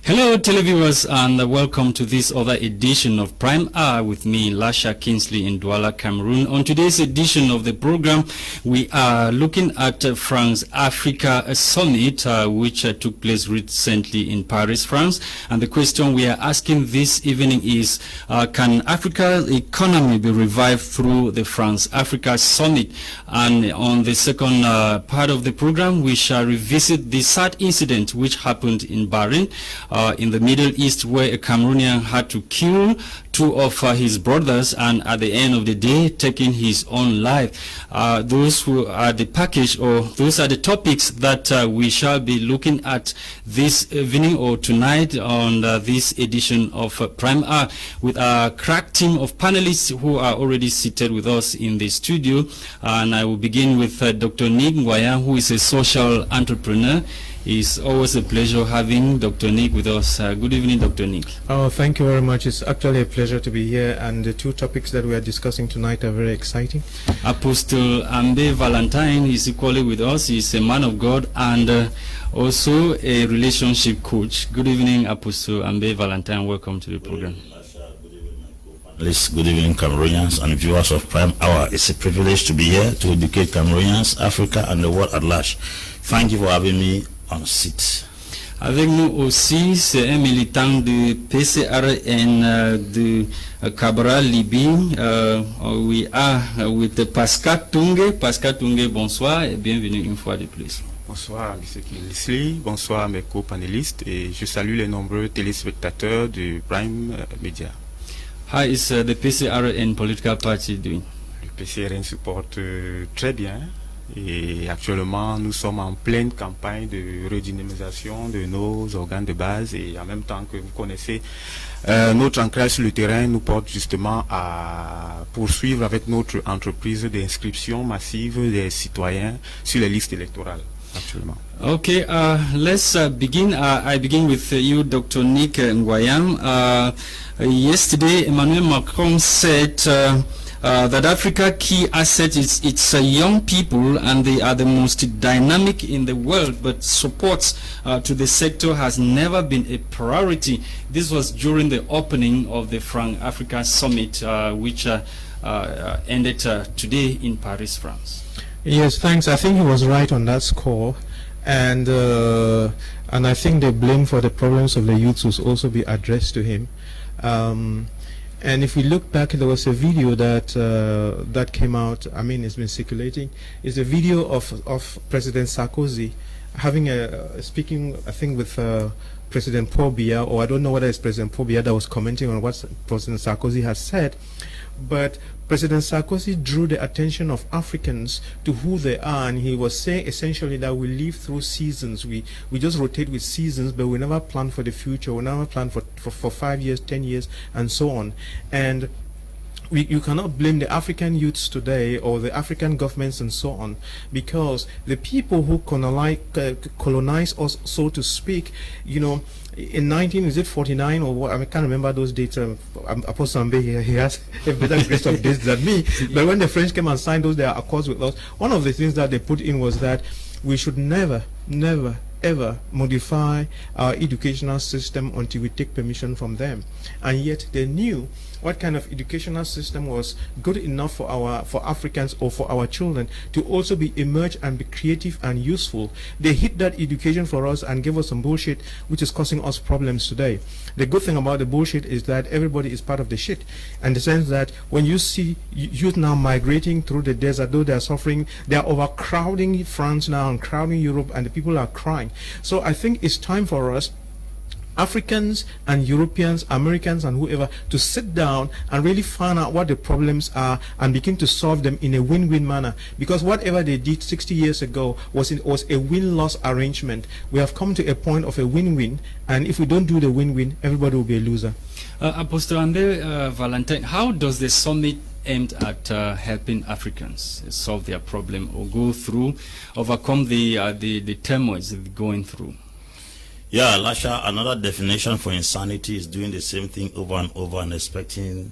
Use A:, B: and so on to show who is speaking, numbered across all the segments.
A: Hello televiewers, and welcome to this other edition of Prime Hour with me, Lasha KINGSLY, in Douala, Cameroon. On today's edition of the program, we are looking at France Africa Summit, which took place recently in Paris, France. And the question we are asking this evening is, can Africa's economy be revived through the France Africa Summit? And on the second part of the program, we shall revisit the sad incident which happened in Bahrain, in the Middle East, where a Cameroonian had to kill two of his brothers, and at the end of the day taking his own life. Those who are the package, or those are the topics that we shall be looking at this evening or tonight on this edition of Prime Hour, with our crack team of panelists who are already seated with us in the studio. And I will begin with Dr. NICK NGWANYAM, who is a social entrepreneur. It's always a pleasure having Dr. NICK with us. Good evening, Dr. NICK.
B: Oh, thank you very much. It's actually a pleasure to be here, and the two topics that we are discussing tonight are very exciting.
A: Apostle AMBE Valentine is equally with us. He's a man of God and also a relationship coach. Good evening, Apostle AMBE Valentine. Welcome to the program.
C: Good evening, Cameroonians and viewers of Prime Hour. It's a privilege to be here to educate Cameroonians, Africa, and the world at large. Thank you for having me on site.
A: Avec nous aussi, c'est un militant de PCRN de Cabral, Libye. We are with Pascal Tunge. Pascal Tunge, bonsoir et bienvenue une fois de plus.
D: Bonsoir, M. KINGSLY. Bonsoir, mes co-panélistes. Et je salue les nombreux téléspectateurs du Prime Media.
A: How is the PCRN political party doing?
D: Le PCRN se porte très bien. Et actuellement, nous sommes en pleine campagne de redynamisation de nos organes de base, et en même temps que vous connaissez, notre ancrage sur le terrain nous porte justement à poursuivre avec notre entreprise d'inscription massive des citoyens sur les listes électorales actuellement.
A: Okay, let's begin. I begin with you, Dr. NICK NGWANYAM. Yesterday, Emmanuel Macron said that Africa's key asset is its young people, and they are the most dynamic in the world, but support to the sector has never been a priority. This was during the opening of the France Africa Summit, which ended today in Paris, France.
B: Yes, thanks. I think he was right on that score, and I think the blame for the problems of the youth will also be addressed to him. And if we look back, there was a video that that came out. I mean, it's been circulating. It's a video of President Sarkozy having speaking, I think, with President Paul Biya, or I don't know whether it's President Paul Biya that was commenting on what President Sarkozy has said. But President Sarkozy drew the attention of Africans to who they are, and he was saying essentially that we live through seasons. We just rotate with seasons, but we never plan for the future. We never plan for 5 years, 10 years, and so on. And you cannot blame the African youths today or the African governments and so on, because the people who colonize us, so to speak, you know, in 1949 or what, I can't remember those dates. Apostle AMBE, he has a better list of dates than me. But when the French came and signed those their accords with us, one of the things that they put in was that we should never ever modify our educational system until we take permission from them. And yet they knew what kind of educational system was good enough for Africans or for our children to also be emerge and be creative and useful. They hid that education for us and gave us some bullshit, which is causing us problems today. The good thing about the bullshit is that everybody is part of the shit, in the sense that when you see youth now migrating through the desert, though they are suffering, they are overcrowding France now and crowding Europe, and the people are crying. So I think it's time for us, Africans and Europeans, Americans and whoever, to sit down and really find out what the problems are and begin to solve them in a win-win manner. Because whatever they did 60 years ago was a win-loss arrangement. We have come to a point of a win-win, and if we don't do the win-win, everybody will be a loser.
A: Apostle AMBE Valentine, how does the summit aimed at helping Africans solve their problem or overcome the turmoils they're going through?
C: Yeah, Lasha, another definition for insanity is doing the same thing over and over and expecting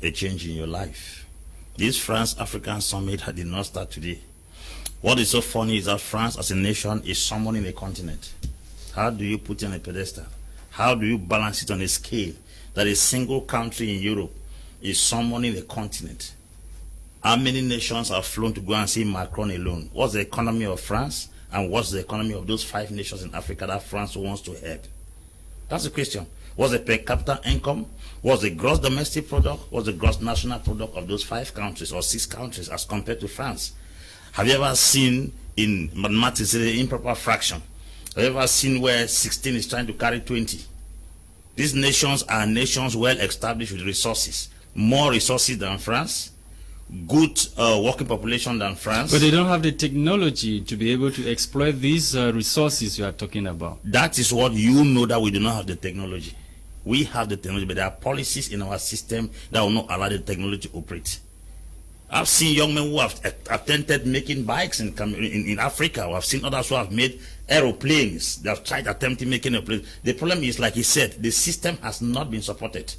C: a change in your life. This France African Summit did not start today. What is so funny is that France as a nation is summoning a continent. How do you put it on a pedestal? How do you balance it on a scale that a single country in Europe is summoning a continent? How many nations have flown to go and see Macron alone? What's the economy of France? And what's the economy of those 5 nations in Africa that France wants to head? That's the question. What's the per capita income? What's the gross domestic product? What's the gross national product of those 5 countries or 6 countries as compared to France? Have you ever seen in mathematics the improper fraction? Have you ever seen where 16 is trying to carry 20? These nations are nations well established with resources. More resources than France. Good working population than France.
A: But they don't have the technology to be able to exploit these resources you are talking about.
C: That is what you know, that we do not have the technology. We have the technology, but there are policies in our system that will not allow the technology to operate. I've seen young men who have attempted making bikes in Africa. I've seen others who have made aeroplanes. They have tried attempting making a plane. The problem is, like he said, the system has not been supported.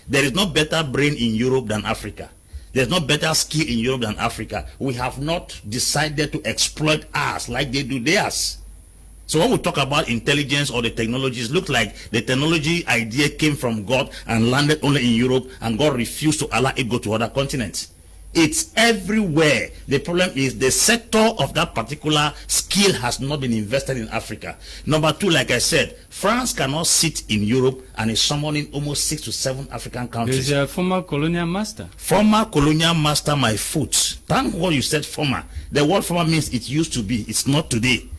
C: There is no better brain in Europe than Africa. There's no better skill in Europe than Africa. We have not decided to exploit ours like they do theirs. So when we talk about intelligence or the technologies, it looks like the technology idea came from God and landed only in Europe, and God refused to allow it go to other continents. It's everywhere. The problem is the sector of that particular skill has not been invested in Africa. Number 2, like I said, France cannot sit in Europe and is summoning almost 6 to 7 African countries.
A: There's a former colonial master.
C: Former colonial master, my foot. Thank God you said former. The word former means it used to be. It's not today.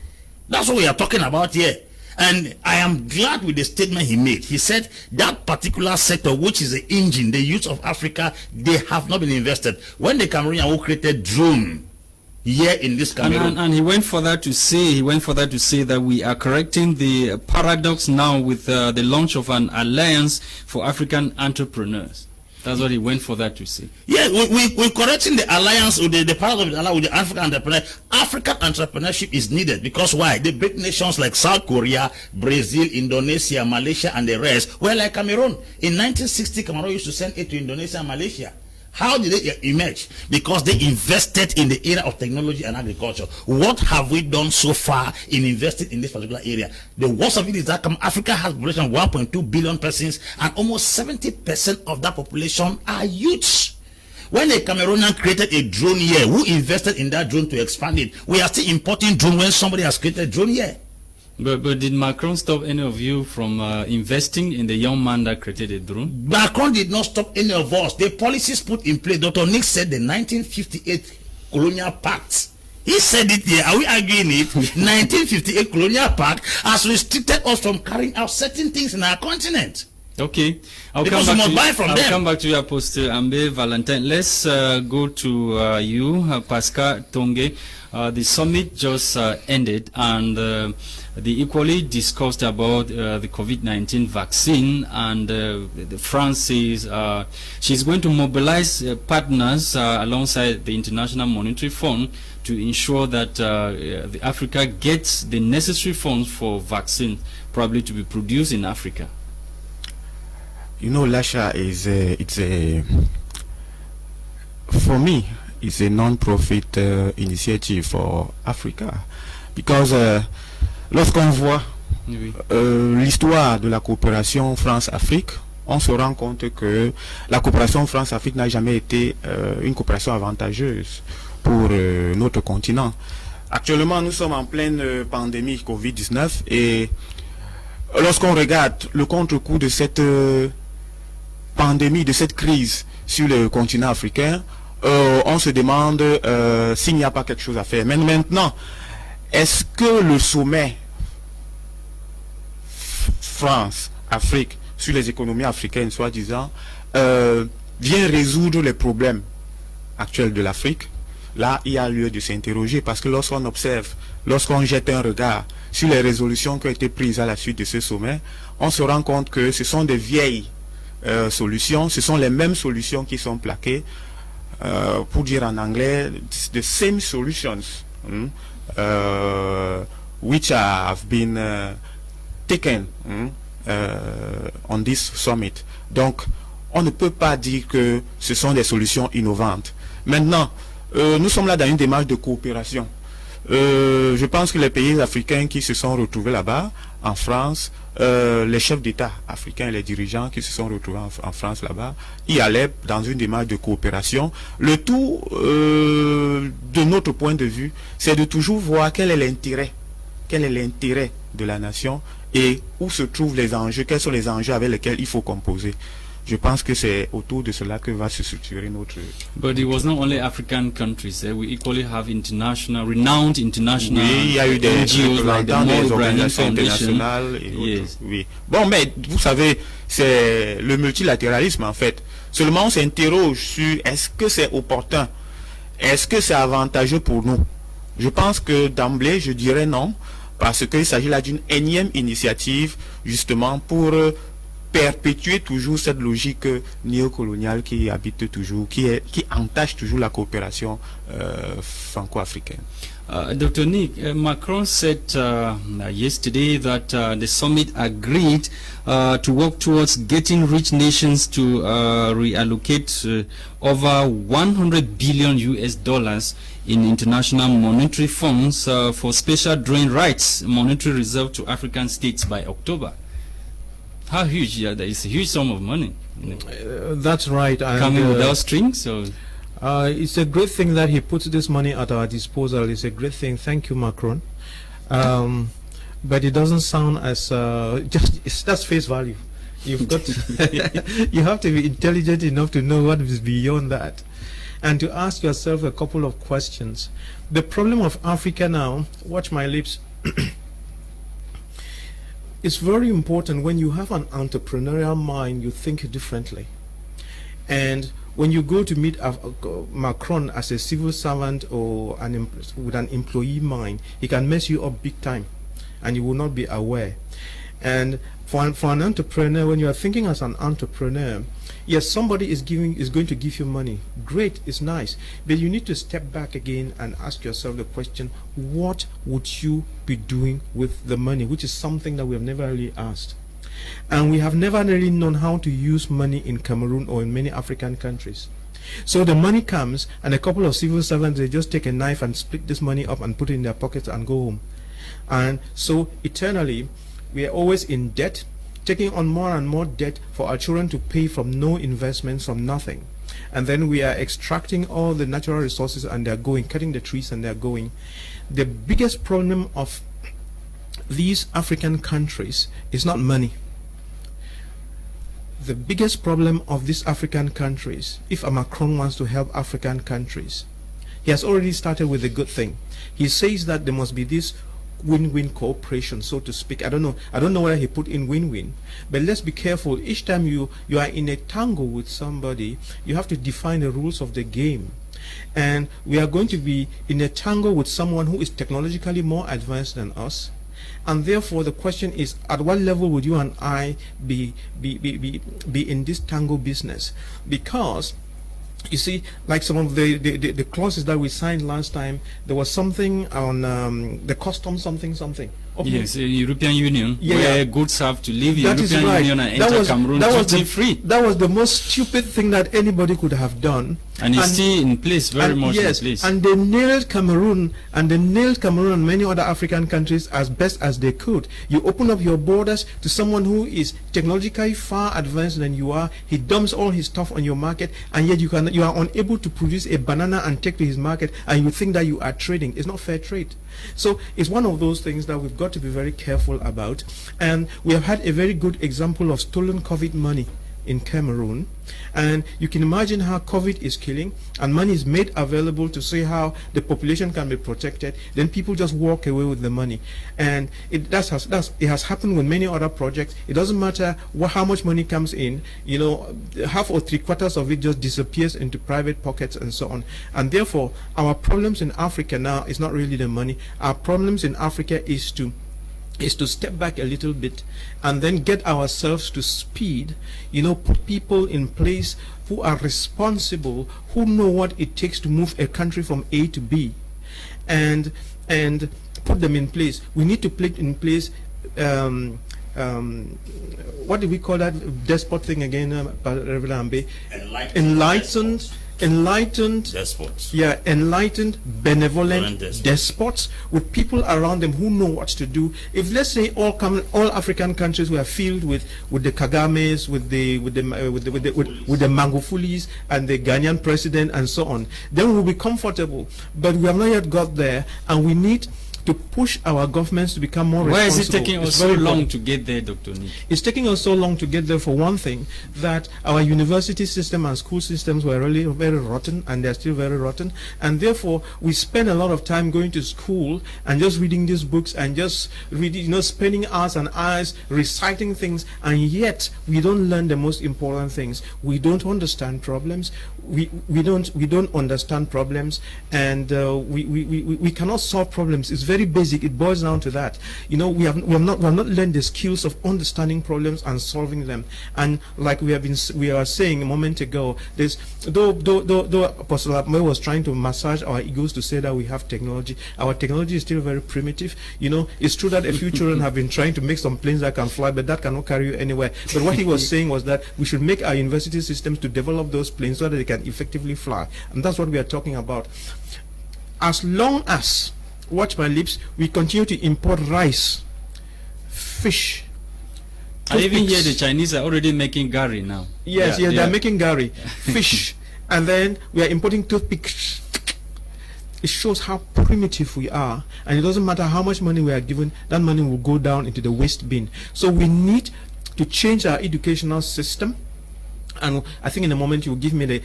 C: That's what we are talking about here. And I am glad with the statement he made. He said that particular sector, which is the engine, the youth of Africa, they have not been invested. When the Cameroonian who created drone here in this Cameroon,
A: and he went further to say, that we are correcting the paradox now with the launch of an alliance for African entrepreneurs. That's what he went for that to say.
C: Yeah, we're correcting the alliance with the part of the alliance with the African entrepreneur. African entrepreneurship is needed because why? The big nations like South Korea, Brazil, Indonesia, Malaysia, and the rest were like Cameroon. In 1960, Cameroon used to send aid to Indonesia and Malaysia. How did they emerge? Because they invested in the area of technology and agriculture. What have we done so far in investing in this particular area? The worst of it is that Africa has a population of 1.2 billion persons, and almost 70% of that population are youths. When a Cameroonian created a drone here, who invested in that drone to expand it? We are still importing drone when somebody has created a drone here.
A: But did Macron stop any of you from investing in the young man that created a drone?
C: Macron did not stop any of us. The policies put in place, Dr. Nick said the 1958 Colonial Pact. He said it here. Are we arguing it? 1958 Colonial Pact has restricted us from carrying out certain things in our continent.
A: Okay, I'll
C: Because
A: come
C: we must buy from them.
A: come back to you, Apostle AMBE, Valentine. Let's go to you, Pascal Tonge. The summit just ended, and they equally discussed about the COVID-19 vaccine, and France says she's going to mobilize partners alongside the International Monetary Fund to ensure that the Africa gets the necessary funds for vaccine probably to be produced in Africa.
D: You know, Lasha for me, it's a non-profit initiative for Africa, because lorsqu'on voit l'histoire de la coopération France-Afrique, on se rend compte que la coopération France-Afrique n'a jamais été une coopération avantageuse pour notre continent. Actuellement, nous sommes en pleine pandémie Covid-19, et lorsqu'on regarde le contre-coup de cette pandémie, de cette crise sur le continent africain, on se demande s'il n'y a pas quelque chose à faire. Mais maintenant, est-ce que le sommet France-Afrique sur les économies africaines, soi-disant, vient résoudre les problèmes actuels de l'Afrique? Là, il y a lieu de s'interroger, parce que lorsqu'on observe, lorsqu'on jette un regard sur les résolutions qui ont été prises à la suite de ce sommet, on se rend compte que ce sont des vieilles solutions, ce sont les mêmes solutions qui sont plaquées, pour dire en anglais, the same solutions which have been taken on this summit. Donc, on ne peut pas dire que ce sont des solutions innovantes. Maintenant, nous sommes là dans une démarche de coopération. Je pense que les pays africains qui se sont retrouvés là-bas, en France, les chefs d'État africains et les dirigeants qui se sont retrouvés en France là-bas, y allaient dans une démarche de coopération. Le tout, de notre point de vue, c'est de toujours voir quel est l'intérêt de la nation et où se trouvent les enjeux, quels sont les enjeux avec lesquels il faut composer. Je pense que c'est autour de cela que va se structurer notre...
A: But it was not only African countries. We equally have renowned international
D: oui, il y a eu des
A: NGOs like the
D: des organisations
A: Foundation.
D: internationales et
A: Yes.
D: autres. Oui. Bon, mais vous savez, c'est le multilatéralisme en fait. Seulement on s'interroge sur est-ce que c'est opportun, est-ce que c'est avantageux pour nous. Je pense que d'emblée, je dirais non, parce qu'il s'agit là d'une énième initiative justement pour perpétuer toujours cette logique néocoloniale qui habite toujours, qui entache toujours la coopération franco-africaine.
A: Dr. Nick, Macron said yesterday that the summit agreed to work towards getting rich nations to reallocate over 100 billion US dollars in international monetary funds for special drawing rights, monetary reserve to African states by October. How huge? Yeah, that is a huge sum of money.
B: That's right. And,
A: coming without strings. So
B: it's a great thing that he puts this money at our disposal. It's a great thing. Thank you, Macron. But it doesn't sound as that's face value. You've got to you have to be intelligent enough to know what is beyond that, and to ask yourself a couple of questions. The problem of Africa now. Watch my lips. It's very important when you have an entrepreneurial mind, you think differently. And when you go to meet Macron as a civil servant or with an employee mind, he can mess you up big time and you will not be aware. And for an entrepreneur, when you are thinking as an entrepreneur, yes, somebody is going to give you money. Great, it's nice. But you need to step back again and ask yourself the question, what would you be doing with the money? Which is something that we have never really asked. And we have never really known how to use money in Cameroon or in many African countries. So the money comes and a couple of civil servants, they just take a knife and split this money up and put it in their pockets and go home. And so eternally, we are always in debt, taking on more and more debt for our children to pay from no investments, from nothing. And then we are extracting all the natural resources and they're going, cutting the trees and they're going. The biggest problem of these African countries is not money. The biggest problem of these African countries, if a Macron wants to help African countries, he has already started with a good thing. He says that there must be this win-win cooperation, so to speak. I don't know whether he put in win-win, but let's be careful. Each time you are in a tangle with somebody, you have to define the rules of the game. And we are going to be in a tangle with someone who is technologically more advanced than us. And therefore the question is, at what level would you and I be in this tangle business? Because you see, like some of the clauses that we signed last time, there was something on the custom something.
A: Yes, European Union, where goods have to leave
B: That
A: European
B: is right.
A: Union and enter Cameroon duty-free.
B: That was the most stupid thing that anybody could have done.
A: And it's still in place, very much in place.
B: And they nailed Cameroon, and many other African countries as best as they could. You open up your borders to someone who is technologically far advanced than you are. He dumps all his stuff on your market, and yet you are unable to produce a banana and take to his market, and you think that you are trading. It's not fair trade. So it's one of those things that we've got to be very careful about. And we have had a very good example of stolen COVID money in Cameroon, and you can imagine how COVID is killing, and money is made available to see how the population can be protected. Then people just walk away with the money, and it has happened with many other projects. It doesn't matter how much money comes in, you know, half or three quarters of it just disappears into private pockets and so on. And therefore, our problems in Africa now is not really the money. Our problems in Africa is to step back a little bit and then get ourselves to speed, you know, put people in place who are responsible, who know what it takes to move a country from A to B, and put them in place. We need to put in place what do we call that despot thing again, Reverend AMBE? enlightened
C: despots.
B: Yeah, enlightened, benevolent
C: Despots.
B: despots with people around them who know what to do. If let's say all African countries were filled with the Kagames, with the Magufulis and the Ghanaian president and so on, then we'll be comfortable. But we have not yet got there, and we need to push our governments to become more responsible.
A: Why is it taking us so long to get there, Dr. Nick?
B: It's taking us so long to get there, for one thing, that our university system and school systems were really very rotten, and they're still very rotten, and therefore we spend a lot of time going to school and just reading these books and just reading, spending hours and hours reciting things, and yet we don't learn the most important things. We don't understand problems. We don't understand problems, and we cannot solve problems. It's very basic. It boils down to that. We have not learned the skills of understanding problems and solving them. And like we are saying a moment ago, though Apostle Abme was trying to massage our egos to say that we have technology, our technology is still very primitive. It's true that a few children have been trying to make some planes that can fly, but that cannot carry you anywhere. But what he was saying was that we should make our university systems to develop those planes so that they can effectively fly, and that's what we are talking about. As long as, watch my lips, we continue to import rice, fish,
A: I even hear the Chinese are already making gari now.
B: Yes, they're making gari, fish, and then we are importing toothpicks. It shows how primitive we are, and it doesn't matter how much money we are given, that money will go down into the waste bin. So we need to change our educational system. And I think in a moment you will give me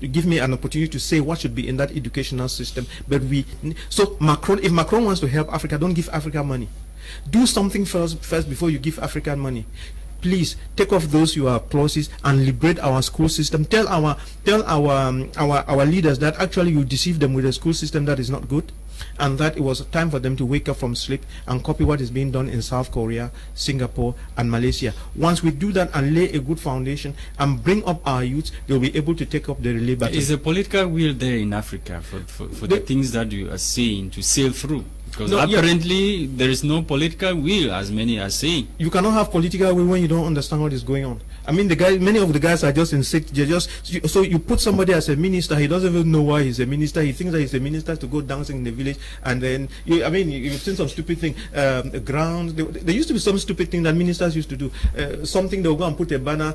B: give me an opportunity to say what should be in that educational system. But if Macron wants to help Africa, don't give Africa money. Do something first before you give African money. Please take off those your clauses and liberate our school system. Tell our leaders that actually you deceive them with a school system that is not good, and that it was time for them to wake up from sleep and copy what is being done in South Korea, Singapore, and Malaysia. Once we do that and lay a good foundation and bring up our youth, they'll be able to take up the relay baton.
A: Is a political will there in Africa for the things that you are saying to sail through? Because apparently there is no political will, as many are saying.
B: You cannot have political will when you don't understand what is going on. I mean, many of the guys are just so you put somebody as a minister, he doesn't even know why he's a minister. He thinks that he's a minister to go dancing in the village, and then you've seen some stupid thing. Grounds. There used to be some stupid thing that ministers used to do. Something they'll go and put a banner,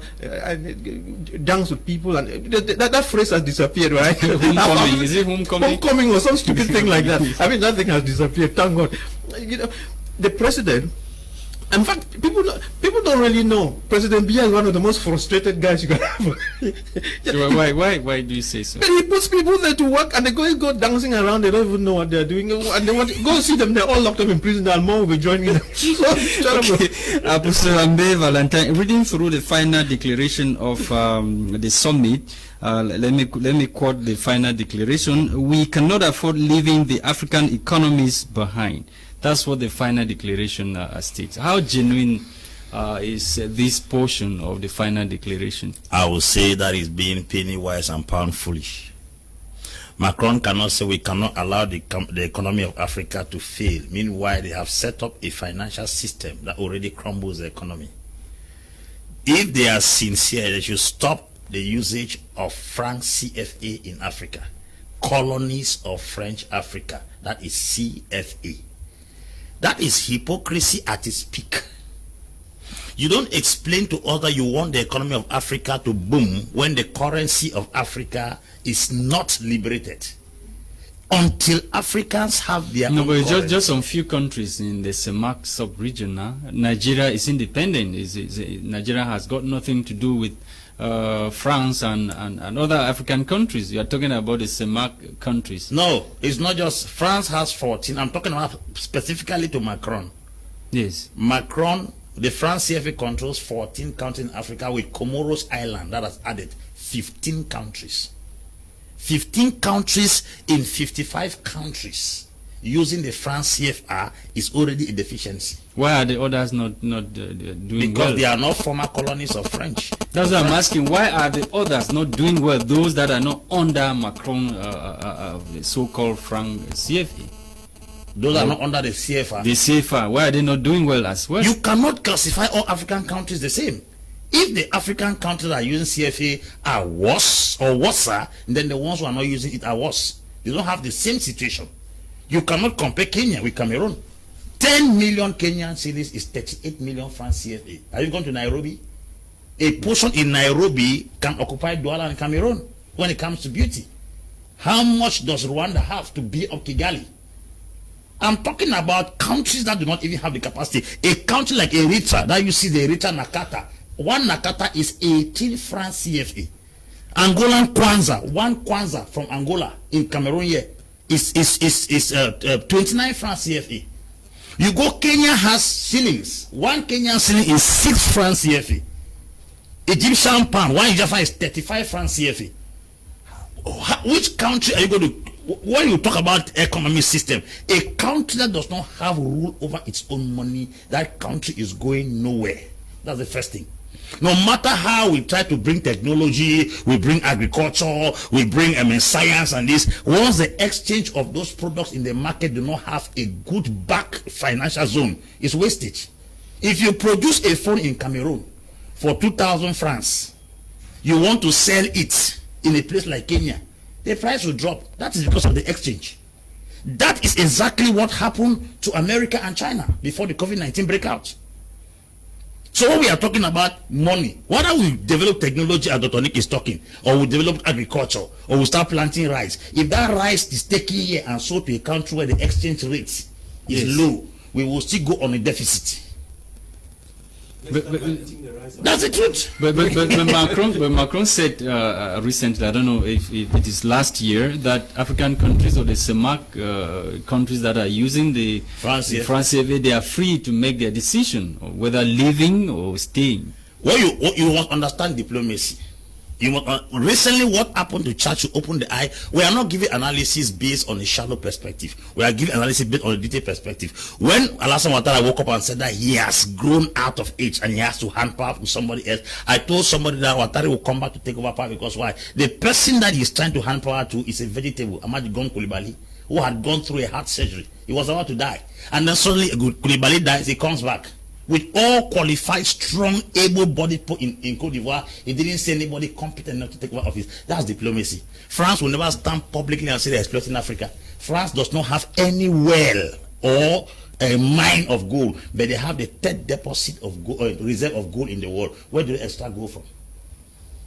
B: dance with people, and that phrase has disappeared, right?
A: Homecoming. Is it homecoming?
B: Homecoming or some stupid thing like that. I mean, that thing has disappeared. Thank God. The president. In fact, people don't really know. President Biya is one of the most frustrated guys you can have.
A: So why do you say so?
B: He puts people there to work, and they go dancing around. They don't even know what they're doing, and they want to go see them. They're all locked up in prison, and more will be joining them.
A: Apostle AMBE Valentine, reading through the final declaration of the summit. Let me quote the final declaration. We cannot afford leaving the African economies behind. That's what the final declaration states. How genuine is this portion of the final declaration?
C: I would say that is being penny wise and pound foolish. Macron cannot say we cannot allow the economy of Africa to fail. Meanwhile, they have set up a financial system that already crumbles the economy. If they are sincere, they should stop the usage of franc CFA in Africa. Colonies of French Africa, that is CFA. That is hypocrisy at its peak. You don't explain to others you want the economy of Africa to boom when the currency of Africa is not liberated. Until Africans have their own currency.
A: But just some few countries in the CEMAC sub-region now. Nigeria is independent. Nigeria has got nothing to do with France and other African countries. You are talking about the CEMAC countries.
C: No, it's not just France has 14. I'm talking about specifically to Macron.
A: Yes.
C: Macron, the France CFA controls 14 countries in Africa, with Comoros Island that has added 15 countries. 15 countries in 55 countries using the France CFA is already a deficiency.
A: Why are the others not doing well?
C: Because they are not former colonies of French.
A: That's what I'm asking. Why are the others not doing well? Those that are not under Macron, the so-called franc CFA.
C: Those are not under the CFA.
A: The CFA. Why are they not doing well as well?
C: You cannot classify all African countries the same. If the African countries that are using CFA are worse or worse, then the ones who are not using it are worse. They don't have the same situation. You cannot compare Kenya with Cameroon. 10 million Kenyan cedis is 38 million francs CFA. Have you gone to Nairobi? A portion in Nairobi can occupy Douala and Cameroon when it comes to beauty. How much does Rwanda have to be up Kigali? I'm talking about countries that do not even have the capacity. A country like Eritrea, that you see the Eritrea Nakata, one Nakata is 18 francs CFA. Angolan Kwanza, one Kwanza from Angola in Cameroon here is 29 francs CFA. You go, Kenya has shillings. One Kenyan shilling is 6 francs CFA. Egyptian pound, one Egyptian is 35 francs CFA. Which country are you going to, when you talk about economic system, a country that does not have rule over its own money, that country is going nowhere. That's the first thing. No matter how we try to bring technology, we bring agriculture, we bring science and this, once the exchange of those products in the market do not have a good back financial zone, it's wastage. If you produce a phone in Cameroon for 2,000 francs, you want to sell it in a place like Kenya, the price will drop. That is because of the exchange. That is exactly what happened to America and China before the COVID-19 breakout. So when we are talking about money, whether we develop technology as Dr. Nick is talking, or we develop agriculture, or we start planting rice, if that rice is taken here and sold to a country where the exchange rate is low, we will still go on a deficit. That's the truth.
A: But Macron said recently, I don't know if it is last year, that African countries or the CEMAC countries that are using the France CFA, they are free to make their decision whether leaving or staying.
C: Well, you must understand diplomacy. You must, recently, what happened to Churchill opened the eye. We are not giving analysis based on a shallow perspective. We are giving analysis based on a detailed perspective. When Alassane Ouattara woke up and said that he has grown out of age and he has to hand power to somebody else, I told somebody that Ouattara will come back to take over power because why? The person that he's trying to hand power to is a vegetable, Amadi Gon Coulibaly, who had gone through a heart surgery. He was about to die. And then suddenly Coulibaly dies, he comes back. With all qualified, strong, able-bodied people in Cote d'Ivoire, he didn't see anybody competent enough to take over office. That's diplomacy. France will never stand publicly and say they're exploiting Africa. France does not have any well or a mine of gold, but they have the third deposit of gold, reserve of gold in the world. Where do they extract gold from?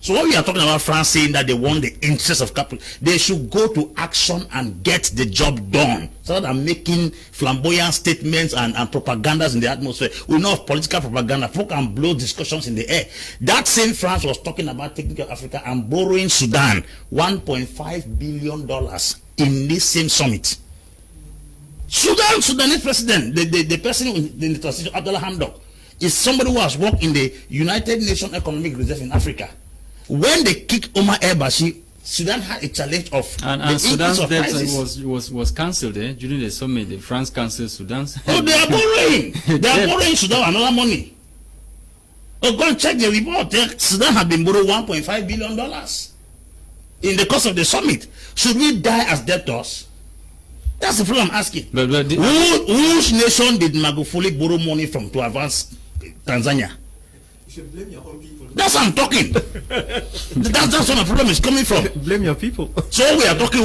C: So when we are talking about France saying that they want the interests of capital, they should go to action and get the job done. So that making flamboyant statements and propagandas in the atmosphere. We know of political propaganda. People can blow discussions in the air. That same France was talking about taking care of Africa and borrowing Sudan $1.5 billion in this same summit. Sudanese president, the person in the transition, Abdullah Hamdok, is somebody who has worked in the United Nations Economic Reserve in Africa. When they kicked Omar el-Bashir, Sudan had a challenge of
A: and Sudan's debt was cancelled during the summit. The France cancelled Sudan's.
C: Oh, they are borrowing. They are borrowing Sudan another money. Oh, go and check the report. Sudan had been borrowed $1.5 billion in the course of the summit. Should we die as debtors? That's the problem I'm asking. But which nation did Magufuli borrow money from to advance Tanzania?
B: You should blame your own people.
C: That's what I'm talking. That's where the problem is coming from.
B: Blame your people.
C: So we are talking.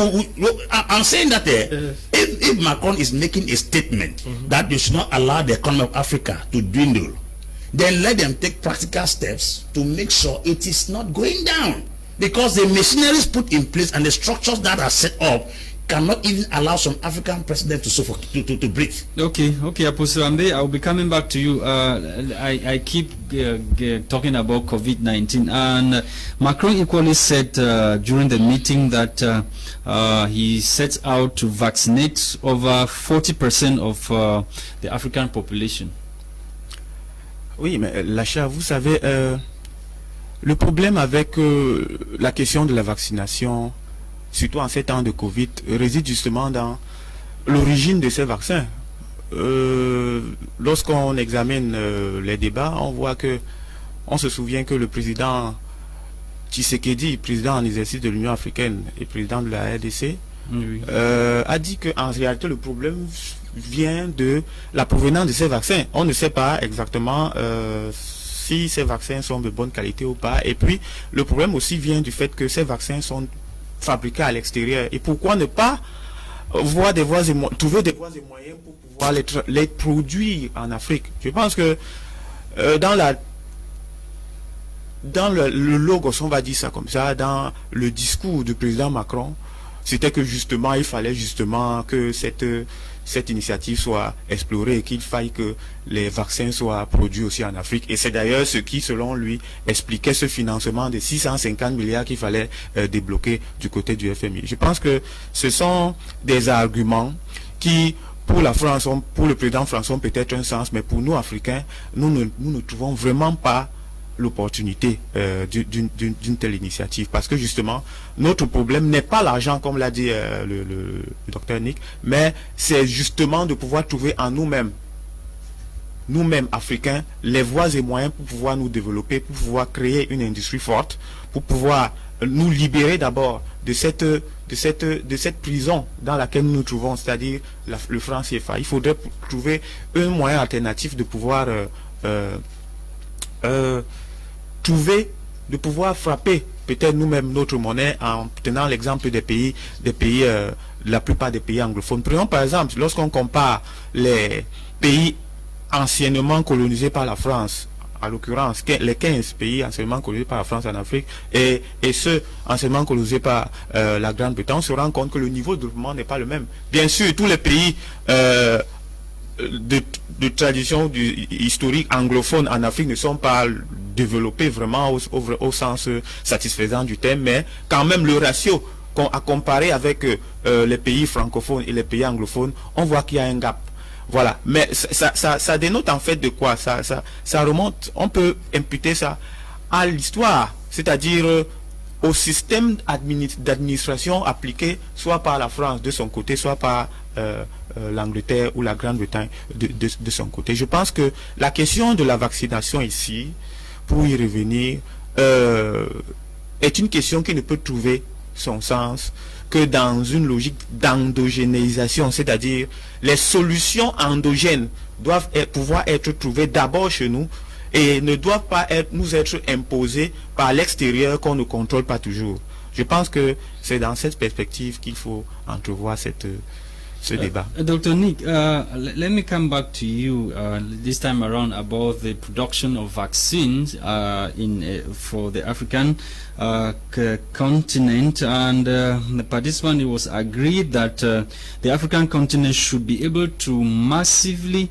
C: I'm saying that if Macron is making a statement that you should not allow the economy of Africa to dwindle, then let them take practical steps to make sure it is not going down. Because the machineries put in place and the structures that are set up cannot even allow some African president to breathe.
A: Okay, Apostle Ambe, I'll be coming back to you. I keep talking about COVID-19, and Macron equally said during the meeting that he sets out to vaccinate over 40% of the African population.
D: Oui, mais Lasha, vous savez, le problème avec la question de la vaccination, surtout en ces temps de Covid, réside justement dans l'origine de ces vaccins. Lorsqu'on examine les débats, on voit que, on se souvient que le président Tshisekedi, président en exercice de l'Union africaine et président de la RDC, a dit qu'en réalité le problème vient de la provenance de ces vaccins. On ne sait pas exactement si ces vaccins sont de bonne qualité ou pas. Et puis, le problème aussi vient du fait que ces vaccins sont fabriqués à l'extérieur. Et pourquoi ne pas trouver des voies et moyens pour pouvoir les produire en Afrique? Je pense que dans le logos, on va dire ça comme ça, dans le discours du président Macron, c'était que justement, il fallait justement que cette initiative soit explorée et qu'il faille que les vaccins soient produits aussi en Afrique. Et c'est d'ailleurs ce qui, selon lui, expliquait ce financement de 650 milliards qu'il fallait débloquer du côté du FMI. Je pense que ce sont des arguments qui, pour la France, pour le président François, ont peut-être un sens, mais pour nous, Africains, nous ne trouvons vraiment pas l'opportunité d'une telle initiative, parce que justement notre problème n'est pas l'argent, comme l'a dit le docteur Nick, mais c'est justement de pouvoir trouver en nous-mêmes Africains les voies et moyens pour pouvoir nous développer, pour pouvoir créer une industrie forte, pour pouvoir nous libérer d'abord de cette prison dans laquelle nous nous trouvons, c'est-à-dire le franc CFA. Il faudrait trouver un moyen alternatif de pouvoir frapper peut-être nous-mêmes notre monnaie en tenant l'exemple des pays, la plupart des pays anglophones. Prenons par exemple, lorsqu'on compare les pays anciennement colonisés par la France, à l'occurrence les 15 pays anciennement colonisés par la France en Afrique et ceux anciennement colonisés par la Grande-Bretagne, on se rend compte que le niveau de développement n'est pas le même. Bien sûr, tous les pays de tradition historique anglophone en Afrique ne sont pas développés vraiment au sens satisfaisant du terme, mais quand même le ratio à comparer avec les pays francophones et les pays anglophones, on voit qu'il y a un gap. Voilà, mais ça dénote en fait de quoi? Ça remonte, on peut imputer ça à l'histoire, c'est-à-dire au système d'administration appliqué soit par la France de son côté, soit par l'Angleterre ou la Grande-Bretagne de son côté. Je pense que la question de la vaccination ici, pour y revenir, est une question qui ne peut trouver son sens que dans une logique d'endogénéisation, c'est-à-dire les solutions endogènes doivent pouvoir être trouvées d'abord chez nous et ne doivent pas nous être imposées par l'extérieur qu'on ne contrôle pas toujours. Je pense que c'est dans cette perspective qu'il faut entrevoir ce débat.
A: Dr. Nick, let me come back to you this time around about the production of vaccines for the African continent, and the participant, it was agreed that the African continent should be able to massively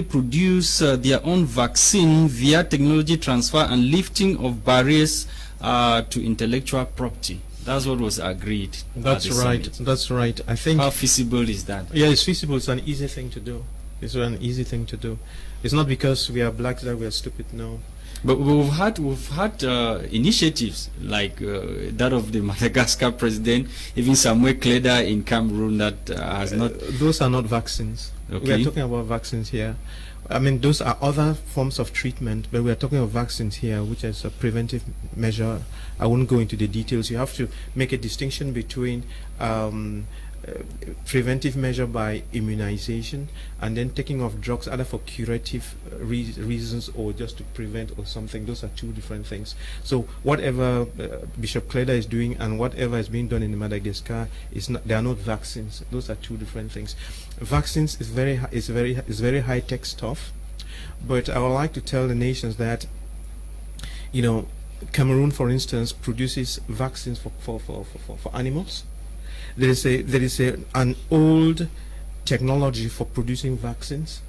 A: produce their own vaccine via technology transfer and lifting of barriers to intellectual property. That's what was agreed.
B: That's right. That's right. I think.
A: How feasible is that?
B: Yeah, it's feasible. It's an easy thing to do. It's an easy thing to do. It's not because we are blacks that we are stupid. No.
A: But we've had initiatives like that of the Madagascar president, even Samuel Kleda in Cameroon that has not.
B: Those are not vaccines. Okay. We are talking about vaccines here. I mean, those are other forms of treatment, but we are talking of vaccines here, which is a preventive measure. I won't go into the details. You have to make a distinction between preventive measure by immunization and then taking of drugs either for curative reasons or just to prevent or something. Those are two different things. So whatever Bishop Kleda is doing and whatever is being done in Madagascar they are not vaccines. Those are two different things. Vaccines is very high tech stuff, but I would like to tell the nations that, you know, Cameroon, for instance, produces vaccines for animals. There is an old technology for producing vaccines,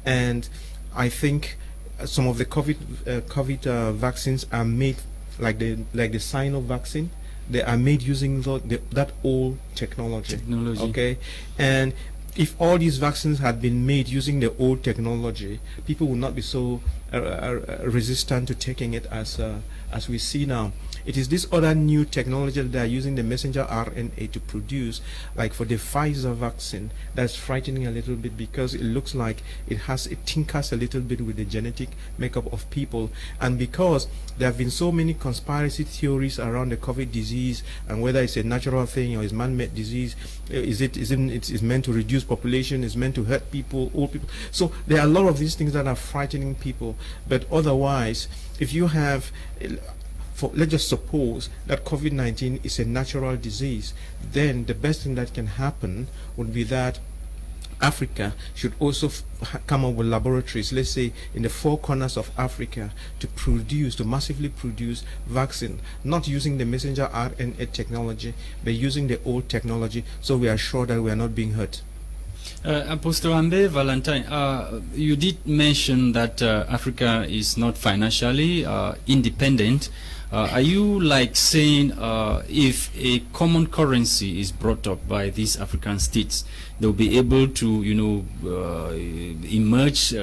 B: and I think some of the COVID vaccines are made like the Sino vaccine. They are made using that old technology. Okay, and if all these vaccines had been made using the old technology, people would not be so resistant to taking it as we see now. It is this other new technology that they are using the messenger RNA to produce, like for the Pfizer vaccine, that's frightening a little bit because it looks like it tinkers a little bit with the genetic makeup of people. And because there have been so many conspiracy theories around the COVID disease and whether it's a natural thing or it's man-made disease, it's meant to reduce population, it's meant to hurt people, old people. So there are a lot of these things that are frightening people. But otherwise, if you have, let's just suppose that COVID-19 is a natural disease, then the best thing that can happen would be that Africa should also come up with laboratories, let's say in the 4 corners of Africa, to massively produce vaccine, not using the messenger RNA technology, but using the old technology, so we are sure that we are not being hurt.
A: Apostle AMBE, Valentine, you did mention that Africa is not financially independent. Are you like saying if a common currency is brought up by these African states, they'll be able to, emerge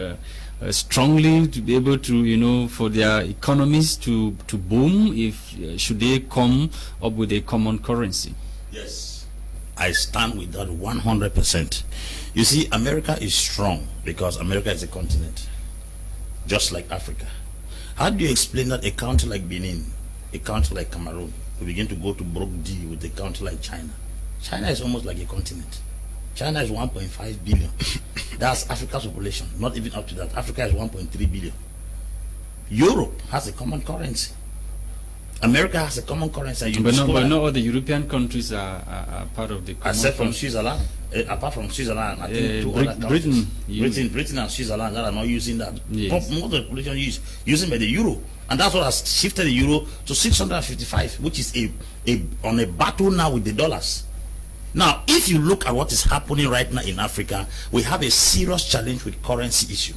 A: strongly, to be able to, for their economies to boom, should they come up with a common currency?
C: Yes, I stand with that 100%. You see, America is strong because America is a continent, just like Africa. How do you explain that a country like Benin, a country like Cameroon, will begin to go to broke deal with a country like China? China is almost like a continent. China is 1.5 billion. That's Africa's population, not even up to that. Africa is 1.3 billion. Europe has a common currency. America has a common currency.
A: But not all the European countries are part of the common
C: except from Switzerland. Apart from Switzerland, I think 2 other countries. Britain and Switzerland that are not using that.
A: Yes.
C: Most of the population using by the euro. And that's what has shifted the euro to 655, which is on a battle now with the dollars. Now, if you look at what is happening right now in Africa, we have a serious challenge with currency issue.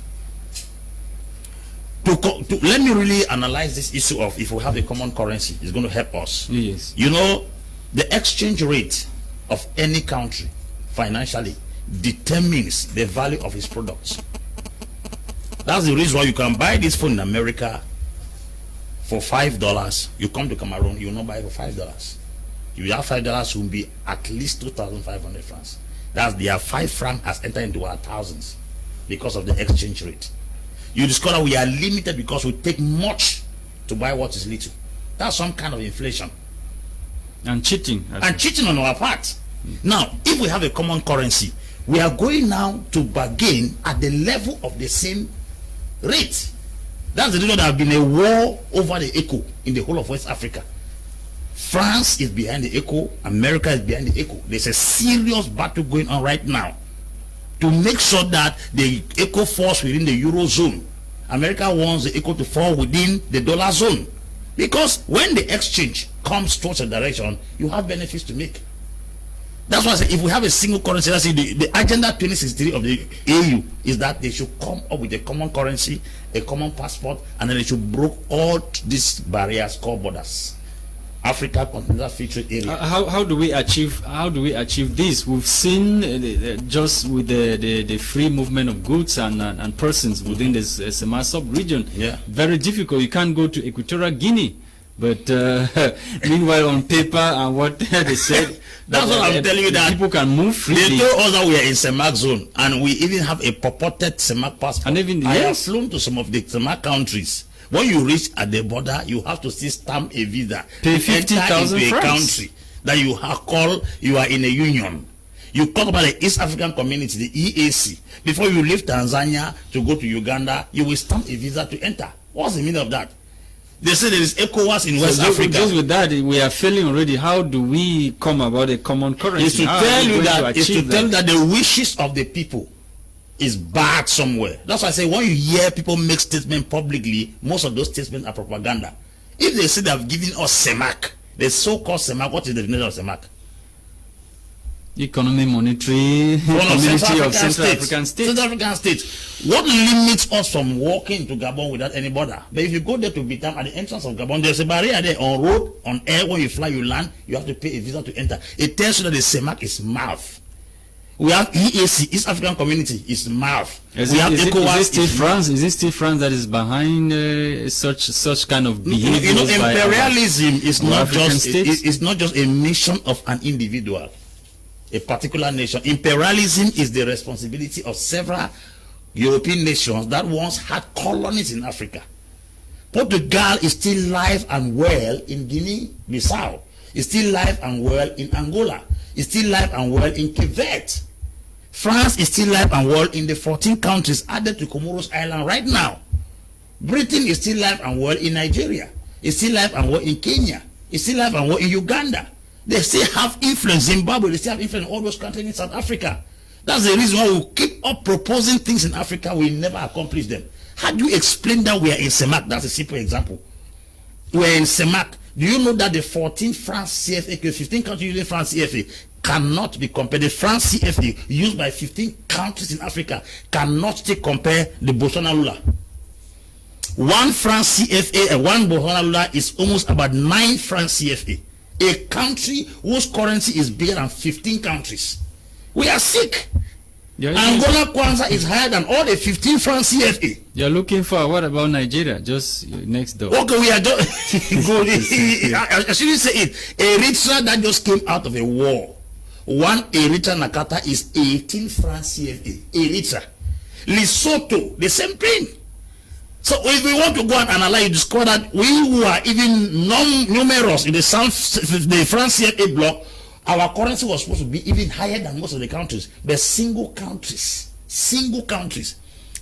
C: Let me really analyze this issue of if we have a common currency, it's going to help us.
A: Yes.
C: You know, the exchange rate of any country financially determines the value of its products. That's the reason why you can buy this phone in America for $5. You come to Cameroon, you will not buy it for $5. You have $5 will be at least 2,500 francs. That's their 5 francs has entered into our thousands because of the exchange rate. You discover we are limited because we take much to buy what is little. That's some kind of inflation.
A: And cheating.
C: And cheating on our part. Now, if we have a common currency, we are going now to bargain at the level of the same rate. That's the reason there has been a war over the echo in the whole of West Africa. France is behind the echo, America is behind the echo. There's a serious battle going on right now to make sure that the echo falls within the Eurozone. America wants the echo to fall within the dollar zone. Because when the exchange comes towards a direction, you have benefits to make. That's why I say if we have a single currency, that's the agenda 2063 of the AU is that they should come up with a common currency, a common passport, and then they should break all these barriers called borders. Africa Continental Free Trade Area.
A: How do we achieve this? We've seen just with the free movement of goods and persons within this Sema sub-region.
C: Yeah.
A: Very difficult. You can't go to Equatorial Guinea. But meanwhile, on paper and what they said,
C: that's what I'm telling you, that
A: people can move freely.
C: They told us that we are in CEMAC zone, and we even have a purported CEMAC passport.
A: And even
C: I have flown to some of the CEMAC countries. When you reach at the border, you have to still stamp a visa.
A: Pay 50,000
C: francs. A
A: francs.
C: country that you have called, you are in a union. You talk about the East African Community, the EAC. Before you leave Tanzania to go to Uganda, you will stamp a visa to enter. What's the meaning of that? They say there is ECOWAS in West Africa.
A: Just with that, we are failing already. How do we come about a common currency?
C: It's to tell you that the wishes of the people is bad somewhere. That's why I say when you hear people make statements publicly, most of those statements are propaganda. If they say they have given us CEMAC, the so-called CEMAC, what is the definition of CEMAC?
A: Economic Monetary Community of Central African States.
C: Central African States. What limits us from walking to Gabon without any border? But if you go there to Bitam, at the entrance of Gabon, there's a barrier there on road, on air. When you fly, you land, you have to pay a visa to enter. It tells you that the CEMAC is mouth. We have EAC, East African Community, is mouth. Is
A: it still France that is behind such kind of behavior?
C: You know, imperialism is not just it's not just a mission of an individual, a particular nation. Imperialism is the responsibility of several European nations that once had colonies in Africa. Portugal is still alive and well in Guinea-Bissau. It's still alive and well in Angola. It's still alive and well in Cape Verde. France is still alive and well in the 14 countries added to Comoros Island right now. Britain is still alive and well in Nigeria. It's still alive and well in Kenya. It's still alive and well in Uganda. They still have influence. Zimbabwe, they still have influence in all those countries in South Africa. That's the reason why we keep up proposing things in Africa, we never accomplish them. How do you explain that we are in CEMAC? That's a simple example. We are in CEMAC. Do you know that the 14 France CFA, 15 countries using France CFA, cannot be compared? The France CFA used by 15 countries in Africa cannot still compare the Botswana Lula. One France CFA and one Botswana Lula is almost about 9 France CFA. A country whose currency is bigger than 15 countries. We are sick. Angola Kwanza is higher than all the 15 France CFA.
A: You're looking for, what about Nigeria? Just next door.
C: Okay, we are just good. I shouldn't say it. Eritrea that just came out of a war. One Eritrea Nakata is 18 France CFA. Eritrea. Lesotho, the same thing. So if we want to go and analyze, you discover that we who are even numerous in the France CFA bloc, our currency was supposed to be even higher than most of the countries. But single countries.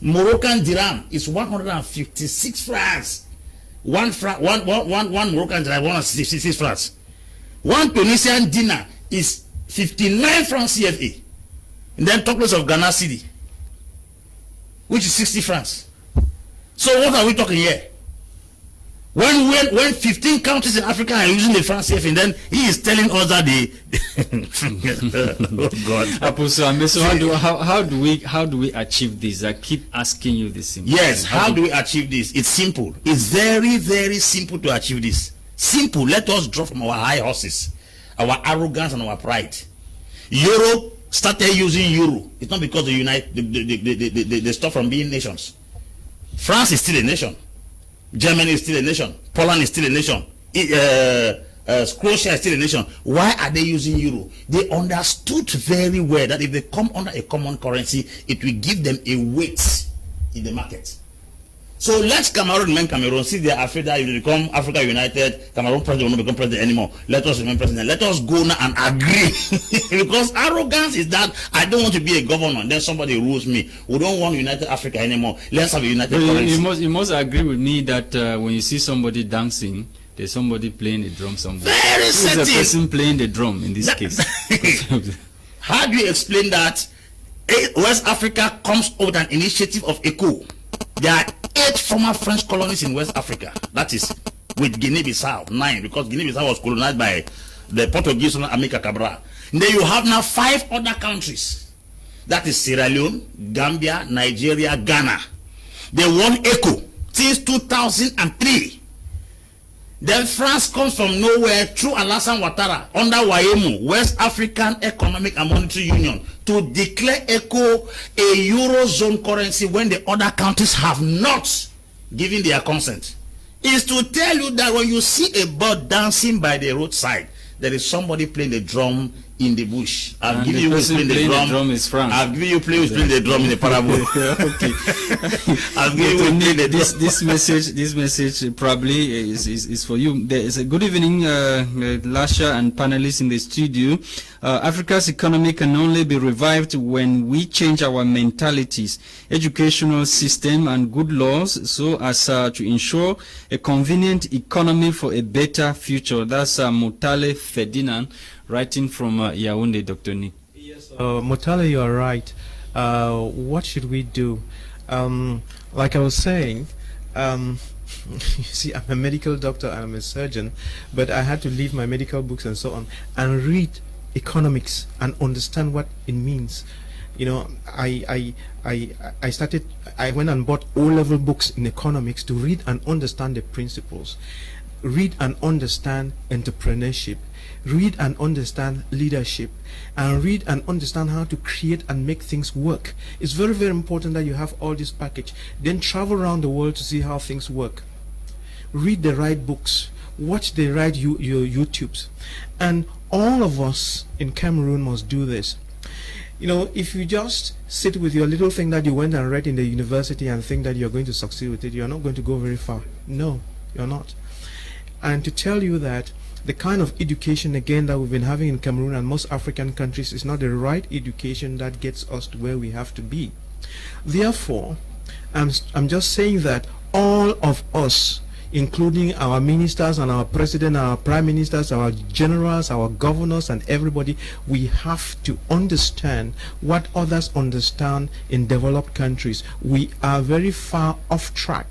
C: Moroccan dirham is 156 francs. One Moroccan dirham, 156 francs. One Tunisian dinar is 59 francs CFA. And then talk less of Ghana cedi, which is 60 francs. So what are we talking here? When 15 countries in Africa are using the France CFA, and then he is telling us that oh God.
A: Apostle, so how do we achieve this? I keep asking you this.
C: Yes, how do we achieve this? It's simple. It's very, very simple to achieve this. Simple. Let us drop from our high horses, our arrogance and our pride. Europe started using euro. It's not because they stop from being nations. France is still a nation. Germany is still a nation. Poland is still a nation. Croatia is still a nation. Why are they using euro? They understood very well that if they come under a common currency, it will give them a weight in the market. So let Cameroon remain Cameroon. See, they are afraid that if they become Africa United, Cameroon president will not become president anymore. Let us remain president. Let us go now and agree. Because arrogance is that I don't want to be a governor, then somebody rules me. We don't want United Africa anymore. Let's have a united currency.
A: You must agree with me that when you see somebody dancing, there's somebody playing a drum somewhere.
C: Very certain.
A: There's a person playing the drum in this case.
C: How do you explain that West Africa comes out with an initiative of ECO? There are 8 former French colonies in West Africa. That is with Guinea-Bissau, 9, because Guinea-Bissau was colonized by the Portuguese under Amilcar Cabral. And then you have now 5 other countries. That is Sierra Leone, Gambia, Nigeria, Ghana. They won ECO since 2003. Then France comes from nowhere through Alassane Ouattara under WAEMU, West African Economic and Monetary Union, to declare ECO a Eurozone currency when the other countries have not given their consent. Is to tell you that when you see a bird dancing by the roadside, there is somebody playing the drum in the bush. I've given you who's playing the drum. Is France. I've given you who's playing the drum in the parable.
A: Okay.
C: I've given you the
A: this message probably is for you. There is a good evening, Lasha and panelists in the studio. Africa's economy can only be revived when we change our mentalities, educational system and good laws so as to ensure a convenient economy for a better future. That's Mutale Ferdinand writing from Yaoundé, Dr. Nick.
B: Yes, Mutale, you are right. What should we do? Like I was saying, you see, I'm a medical doctor and I'm a surgeon, but I had to leave my medical books and so on and read economics and understand what it means. You know, I went and bought O-level books in economics to read and understand the principles, read and understand entrepreneurship, read and understand leadership, and read and understand how to create and make things work. It's very, very important that you have all this package. Then travel around the world to see how things work. Read the right books, watch the right YouTubes, and all of us in Cameroon must do this. You know, if you just sit with your little thing that you went and read in the university and think that you're going to succeed with it, you're not going to go very far. No, you're not. And to tell you that the kind of education, again, that we've been having in Cameroon and most African countries is not the right education that gets us to where we have to be. Therefore, I'm just saying that all of us, including our ministers and our president, our prime ministers, our generals, our governors, and everybody, we have to understand what others understand in developed countries. We are very far off track,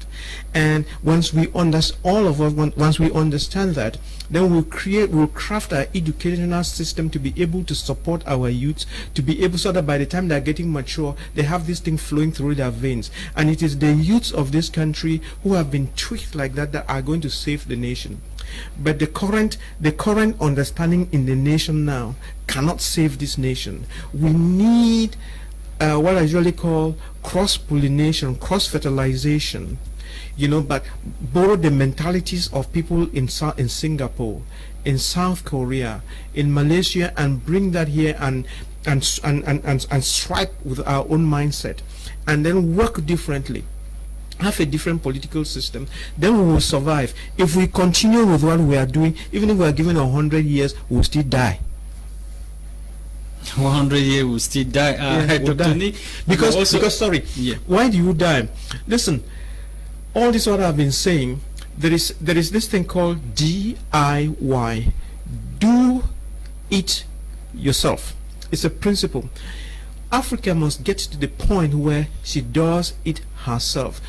B: and once we once we understand that, then we'll craft our educational system to be able to support our youths, to be able, so that by the time they're getting mature, they have this thing flowing through their veins. And it is the youths of this country who have been tweaked like that that are going to save the nation. But the current understanding in the nation now cannot save this nation. We need what I usually call cross-pollination, cross-fertilization, but borrow the mentalities of people in Singapore, in South Korea, in Malaysia, and bring that here and strive with our own mindset, and then work differently, have a different political system. Then we will survive. If we continue with what we are doing, even if we are given 100 years, we will still die.
A: 100 years will still die.
B: We'll
A: Dr.
B: die.
A: Nick,
B: Because sorry,
A: yeah.
B: Why do you die? Listen, all this what I've been saying, there is this thing called DIY. Do it yourself. It's a principle. Africa must get to the point where she does it herself.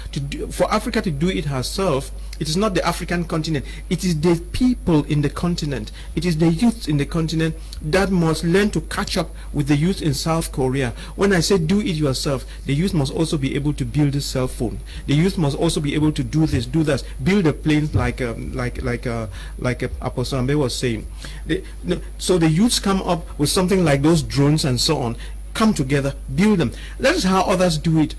B: For Africa to do it herself, it is not the African continent. It is the people in the continent. It is the youth in the continent that must learn to catch up with the youth in South Korea. When I say do it yourself, the youth must also be able to build a cell phone. The youth must also be able to do this, do that, build a plane like Apostle AMBE was saying. So the youths come up with something like those drones and so on. Come together, build them. That is how others do it.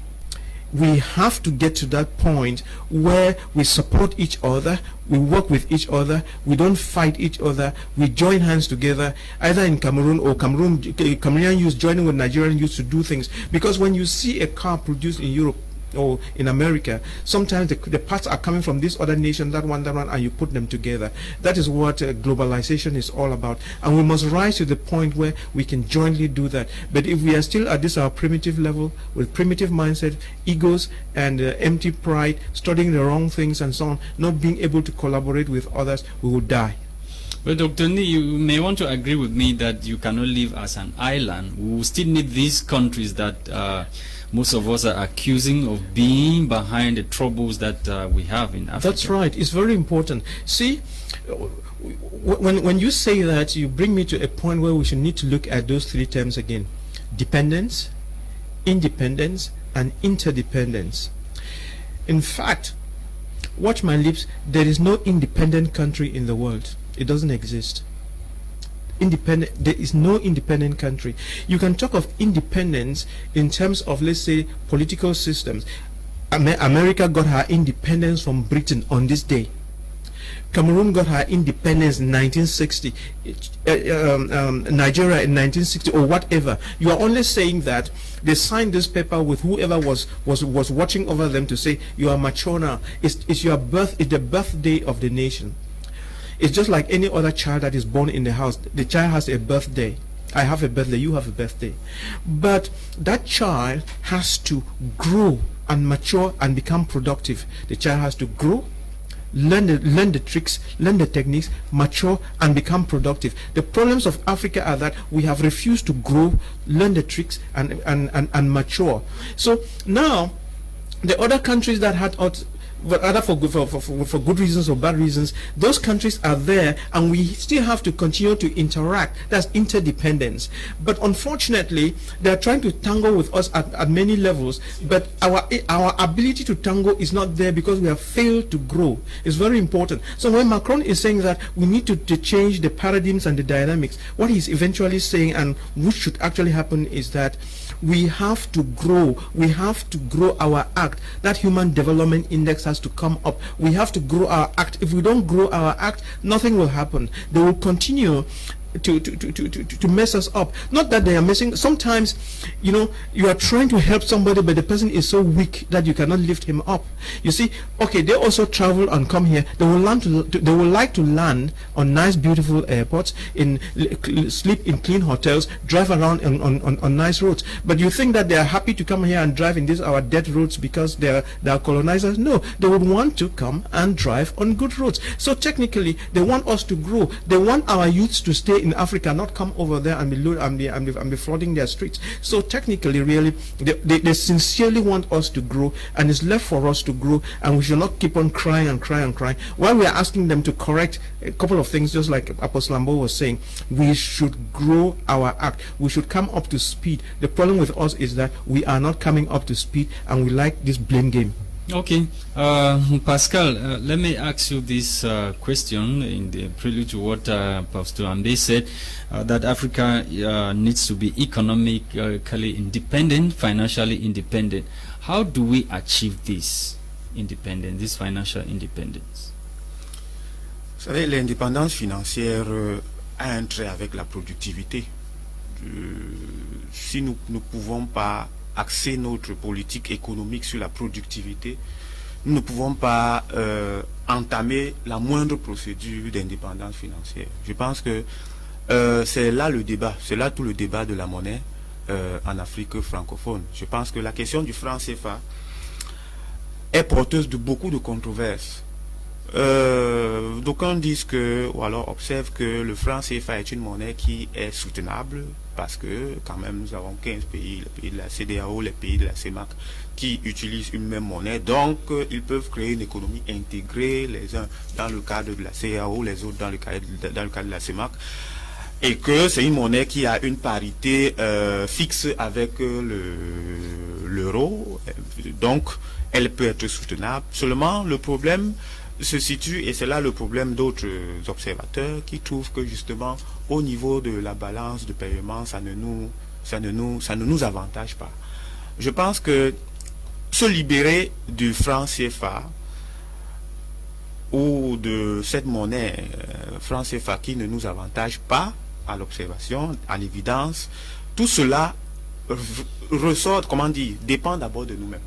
B: We have to get to that point where we support each other, we work with each other, we don't fight each other, we join hands together, either in Cameroon or Cameroonian youth joining with Nigerian youth to do things. Because when you see a car produced in Europe or in America, sometimes the parts are coming from this other nation, that one, and you put them together. That is what globalization is all about, and we must rise to the point where we can jointly do that. But if we are still at this our primitive level, with primitive mindset, egos, and empty pride, studying the wrong things and so on, not being able to collaborate with others, we will die.
A: Well, Dr. Ni, you may want to agree with me that you cannot live as an island. We will still need these countries that most of us are accusing of being behind the troubles that we have in Africa.
B: That's right. It's very important. See, when you say that, you bring me to a point where we should need to look at those three terms again: dependence, independence, and interdependence. In fact, watch my lips, there is no independent country in the world. It doesn't exist. There is no independent country. You can talk of independence in terms of, let's say, political systems. America got her independence from Britain on this day. Cameroon got her independence in 1960. Nigeria in 1960 or whatever. You are only saying that they signed this paper with whoever was watching over them to say you are mature now. It's your birth. It's the birthday of the nation. It's just like any other child that is born in the house. The child has a birthday. I have a birthday, you have a birthday. But that child has to grow and mature and become productive. The child has to grow, learn the tricks, learn the techniques, mature and become productive. The problems of Africa are that we have refused to grow, learn the tricks and mature. So now the other countries that had but either for good reasons or bad reasons, those countries are there, and we still have to continue to interact. That's interdependence. But unfortunately, they are trying to tangle with us at many levels. But our ability to tangle is not there because we have failed to grow. It's very important. So when Macron is saying that we need to change the paradigms and the dynamics, what he's eventually saying, and which should actually happen, is that we have to grow. We have to grow our act. That human development index has to come up. We have to grow our act. If we don't grow our act, nothing will happen. They will continue to mess us up. Not that they are messing. Sometimes, you are trying to help somebody, but the person is so weak that you cannot lift him up. You see, okay, they also travel and come here. They will like to land on nice, beautiful airports, sleep in clean hotels, drive around on nice roads. But you think that they are happy to come here and drive in these our dead roads because they are colonizers? No, they would want to come and drive on good roads. So technically, they want us to grow. They want our youths to stay in Africa, not come over there and be flooding their streets. So technically, really, they sincerely want us to grow, and it's left for us to grow, and we should not keep on crying and crying and crying. While we are asking them to correct a couple of things, just like Apostle Lambo was saying, we should grow our act. We should come up to speed. The problem with us is that we are not coming up to speed, and we like this blame game.
A: Okay, Pascal, let me ask you this question in the prelude to what Pastor AMBE said, that Africa needs to be economically independent, financially independent. How do we achieve this independence, this financial independence?
D: Vous savez, l'indépendance financière a un trait avec la productivité. Si nous ne pouvons pas axer notre politique économique sur la productivité, nous ne pouvons pas entamer la moindre procédure d'indépendance financière. Je pense que c'est là le débat, c'est là tout le débat de la monnaie en Afrique francophone. Je pense que la question du franc CFA est porteuse de beaucoup de controverses. D'aucuns disent que, ou alors observent que le franc CFA est une monnaie qui est soutenable, parce que quand même nous avons 15 pays, les pays de la CEDEAO, les pays de la CEMAC, qui utilisent une même monnaie, donc ils peuvent créer une économie intégrée, les uns dans le cadre de la CEDEAO, les autres dans le cadre de la CEMAC, et que c'est une monnaie qui a une parité fixe avec l'euro, donc elle peut être soutenable. Seulement le problème se situe, et c'est là le problème d'autres observateurs qui trouvent que justement au niveau de la balance de paiement, ça ne nous avantage pas. Je pense que se libérer du franc CFA ou de cette monnaie franc CFA qui ne nous avantage pas à l'observation, à l'évidence, tout cela ressort, comment dire, dépend d'abord de nous-mêmes.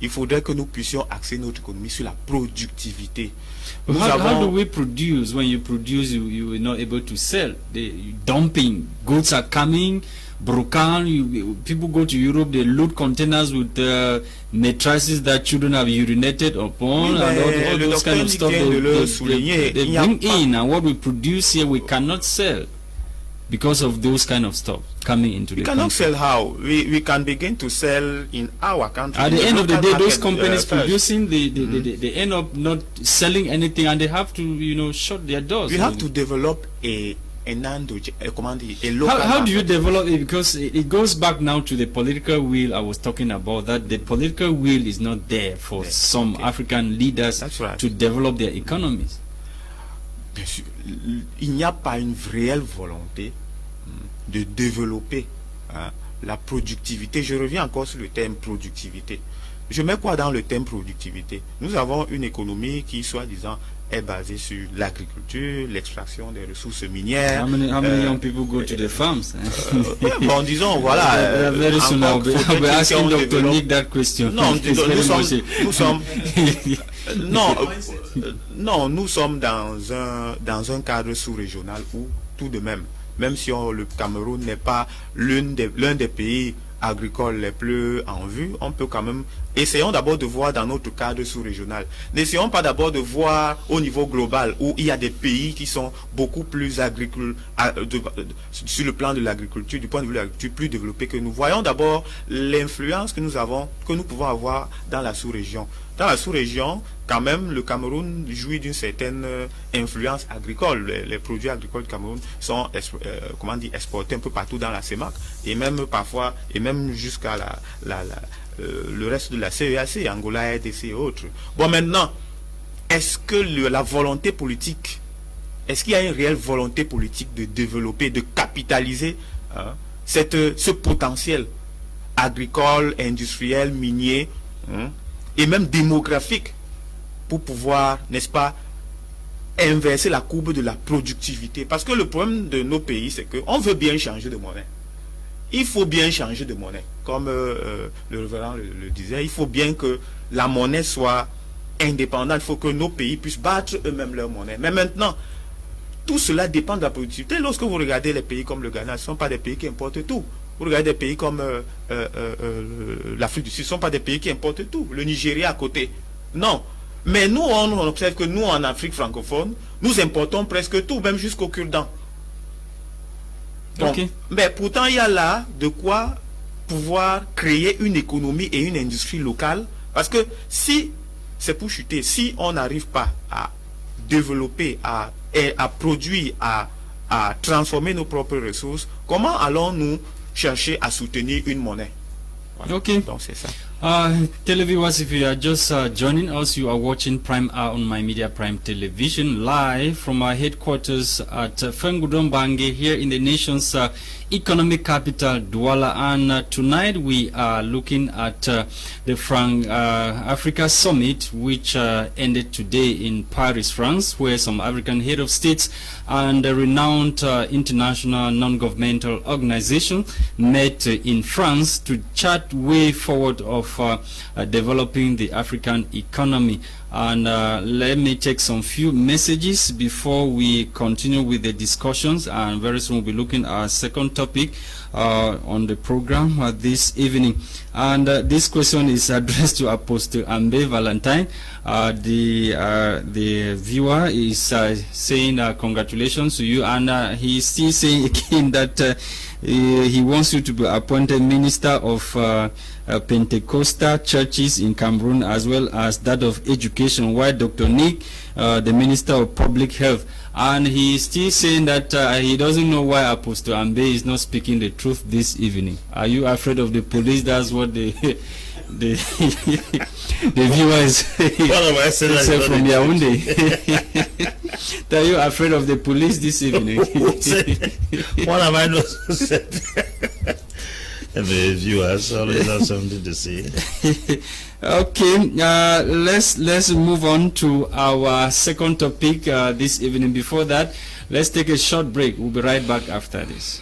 D: Il faudrait que nous puissions axer notre économie sur la productivité.
A: How do we produce? When you produce, you are not able to sell. The dumping goods are coming, broken. People go to Europe, they load containers with mattresses that children have urinated upon,
D: oui,
A: and all those kind of stuff they bring in, and what we produce here we cannot sell because of those kind of stuff coming into the country.
D: We cannot sell how? We can begin to sell in our country.
A: At the end of the day, those companies producing, they end up not selling anything, and they have to, shut their doors.
D: We have to develop a local
A: how do you develop it? Because it goes back now to the political will I was talking about, that the political will is not there for some African leaders to develop their economies.
D: Bien sûr, il n'y a pas une réelle volonté de développer la productivité. Je reviens encore sur le terme productivité. Je mets quoi dans le terme productivité? Nous avons une économie qui, soi-disant, est basée sur l'agriculture, l'extraction des ressources minières.
A: How many young people go to the farms?
D: Bon, disons, voilà.
A: Very soon I'll be asking Dr. Nick that question.
D: Non, nous sommes dans un cadre sous-régional où, tout de même si le Cameroun n'est pas l'un des pays agricoles les plus en vue, on peut quand même, essayons d'abord de voir dans notre cadre sous-régional. N'essayons pas d'abord de voir au niveau global où il y a des pays qui sont beaucoup plus sur le plan de l'agriculture, du point de vue de l'agriculture, plus développés que nous. Voyons d'abord l'influence que nous pouvons avoir dans la sous-région. Dans la sous-région, quand même, le Cameroun jouit d'une certaine influence agricole. Les produits agricoles du Cameroun sont exportés un peu partout dans la CEMAC, et même parfois, et même jusqu'à le reste de la CEAC, Angola, RDC et autres. Bon, maintenant, est-ce que la volonté politique, est-ce qu'il y a une réelle volonté politique de développer, de capitaliser ce potentiel agricole, industriel, minier, et même démographique, pour pouvoir, n'est-ce pas, inverser la courbe de la productivité. Parce que le problème de nos pays, c'est qu'on veut bien changer de monnaie. Il faut bien changer de monnaie. Comme le révérend le disait, il faut bien que la monnaie soit indépendante. Il faut que nos pays puissent battre eux-mêmes leur monnaie. Mais maintenant, tout cela dépend de la productivité. Lorsque vous regardez les pays comme le Ghana, ce ne sont pas des pays qui importent tout. Vous regardez des pays comme l'Afrique du Sud, ce ne sont pas des pays qui importent tout. Le Nigeria à côté. Non. Mais nous, on observe que nous, en Afrique francophone, nous importons presque tout, même jusqu'au cure-dent. Donc, mais pourtant, il y a là de quoi pouvoir créer une économie et une industrie locale. Parce que si c'est pour chuter, si on n'arrive pas à développer, à produire, à transformer nos propres ressources, comment allons-nous chercher à soutenir une monnaie? Voilà.
A: Okay.
D: Donc c'est ça.
A: Televiewers, if you are just joining us, you are watching Prime Hour on My Media Prime Television live from our headquarters at Fengudon here in the nation's economic capital, Douala. And tonight we are looking at the Africa Summit, which ended today in Paris, France, where some African head of states and renowned international non-governmental organization met in France to chart way forward of developing the African economy. And let me take some few messages before we continue with the discussions, and very soon we'll be looking at our second topic on the program this evening. And this question is addressed to Apostle AMBE Valentine. The viewer is saying congratulations to you, and he's still saying again that he wants you to be appointed minister of Pentecostal churches in Cameroon, as well as that of education, while Dr. Nick, the minister of public health. And he is still saying that he doesn't know why Apostle AMBE is not speaking the truth this evening. Are you afraid of the police? That's what the viewer is saying from Yaoundé. Are you afraid of the police this evening?
C: What have I not said? The viewers always have something to say.
A: Okay, let's move on to our second topic this evening. Before that, let's take a short break. We'll be right back after this.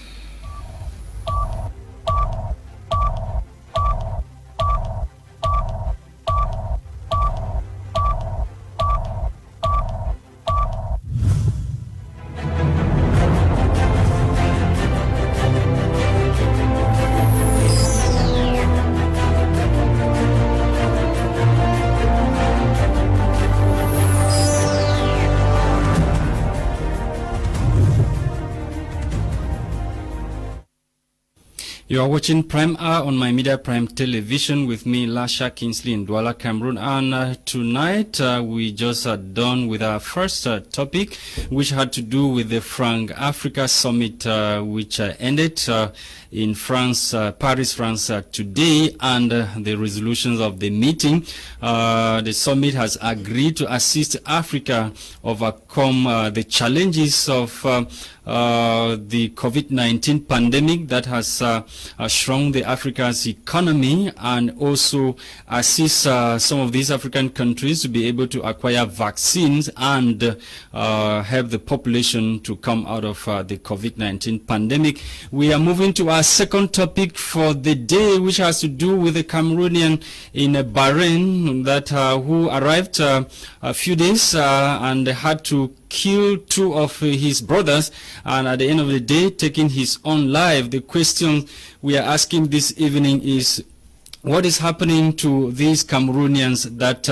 A: You are watching Prime Hour on My Media Prime Television with me, Lasha KINGSLY in Douala, Cameroon. And tonight we just done with our first topic, which had to do with the Africa Summit, which ended in France, Paris, France today, and the resolutions of the meeting. The summit has agreed to assist Africa overcome the challenges of the COVID-19 pandemic that has shrunk the Africa's economy, and also assist some of these African countries to be able to acquire vaccines and help the population to come out of the COVID-19 pandemic. We are moving to our second topic for the day, which has to do with the Cameroonian in Bahrain that who arrived a few days and had to kill two of his brothers, and at the end of the day taking his own life. The question we are asking this evening is, what is happening to these Cameroonians that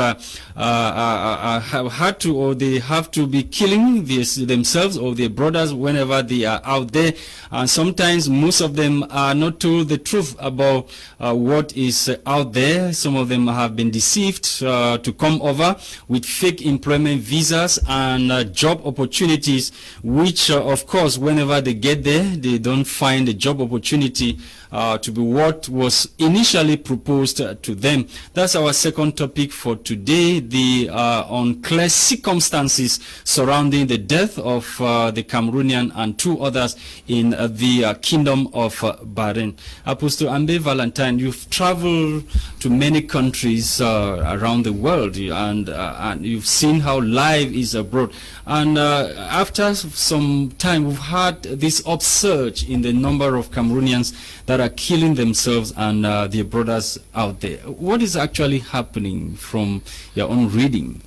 A: have had to, or they have to be killing themselves or their brothers whenever they are out there? And sometimes most of them are not told the truth about what is out there. Some of them have been deceived to come over with fake employment visas and job opportunities, which of course whenever they get there, they don't find a job opportunity to be what was initially proposed proposed to them. That's our second topic for today, the unclear circumstances surrounding the death of the Cameroonian and 2 others in the Kingdom of Bahrain. Apostle AMBE Valentine, you've traveled to many countries around the world, and you've seen how life is abroad. And after some time, we've had this upsurge in the number of Cameroonians that are killing themselves and their brothers out there. What is actually happening from your own reading?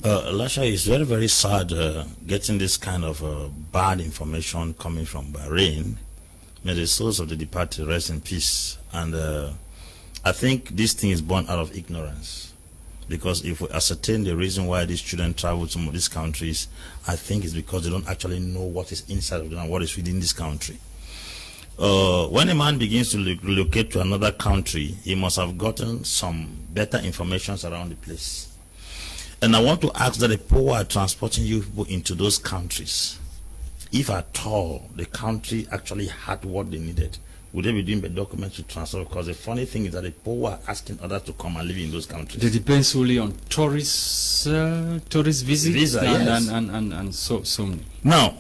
C: Lasha, is very, very sad getting this kind of bad information coming from Bahrain. May the souls of the departed rest in peace. And I think this thing is born out of ignorance. Because if we ascertain the reason why these children travel to some of these countries, I think it's because they don't actually know what is inside of them and what is within this country. When a man begins to relocate to another country, he must have gotten some better information around the place. And I want to ask that the people who are transporting you people into those countries, if at all the country actually had what they needed, would they be doing the documents to transfer? Because the funny thing is that the people who are asking others to come and live in those countries.
A: It depends solely on tourist visits and so many.
C: Now,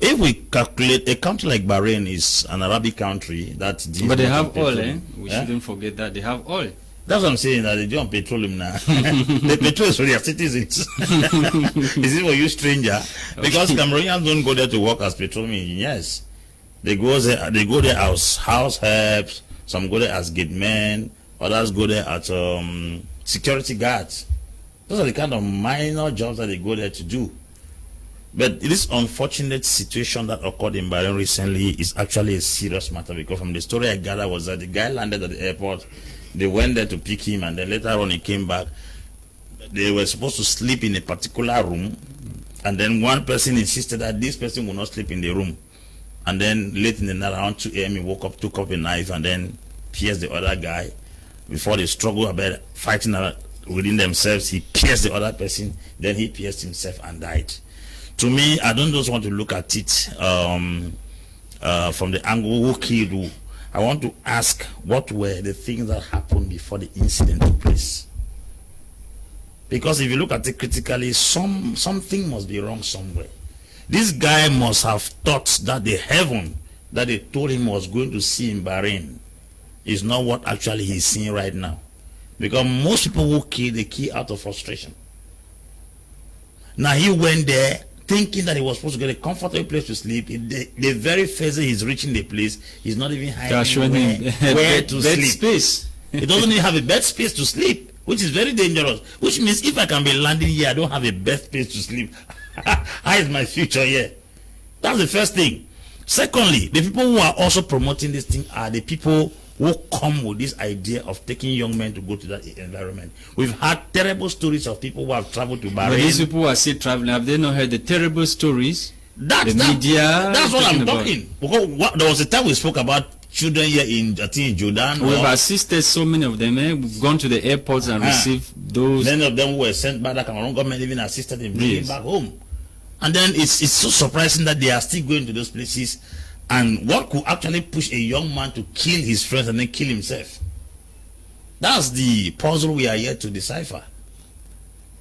C: if we calculate, a country like Bahrain is an Arabic country that...
A: But they have oil, eh? We shouldn't forget that. They have oil.
C: That's what I'm saying, that they don't petroleum now. The petrol is for their citizens. Is it for you, stranger? Because Cameroonians don't go there to work as petroleum engineers. They go there as house helps, some go there as gate men, others go there as security guards. Those are the kind of minor jobs that they go there to do. But this unfortunate situation that occurred in Bahrain recently is actually a serious matter, because from the story I gathered was that the guy landed at the airport, they went there to pick him, and then later on he came back. They were supposed to sleep in a particular room, and then one person insisted that this person will not sleep in the room. And then late in the night, around 2 a.m., he woke up, took up a knife, and then pierced the other guy. Before they struggled about fighting within themselves, he pierced the other person, then he pierced himself and died. To me, I don't just want to look at it from the angle who killed who. I want to ask, what were the things that happened before the incident took place? Because if you look at it critically, something must be wrong somewhere. This guy must have thought that the heaven that they told him was going to see in Bahrain is not what actually he's seeing right now. Because most people who kill, they kill out of frustration. Now he went there thinking that he was supposed to get a comfortable place to sleep. The very first day he's reaching the place, he's not even hiding where to sleep. Space. He doesn't even have a bed space to sleep, which is very dangerous. Which means if I can be landing here, I don't have a bed space to sleep. How is my future here? That's the first thing. Secondly, the people who are also promoting this thing are the people who come with this idea of taking young men to go to that environment. We've had terrible stories of people who have traveled to Bahrain.
A: But these people who are still traveling, have they not heard the terrible stories?
C: That's what I'm talking. Because there was a time we spoke about children here in Jordan.
A: We've assisted so many of them. We've gone to the airports and received those.
C: Many of them were sent by the Cameroon government, even assisted in bringing back home. And then it's so surprising that they are still going to those places. And what could actually push a young man to kill his friends and then kill himself? That's the puzzle we are here to decipher.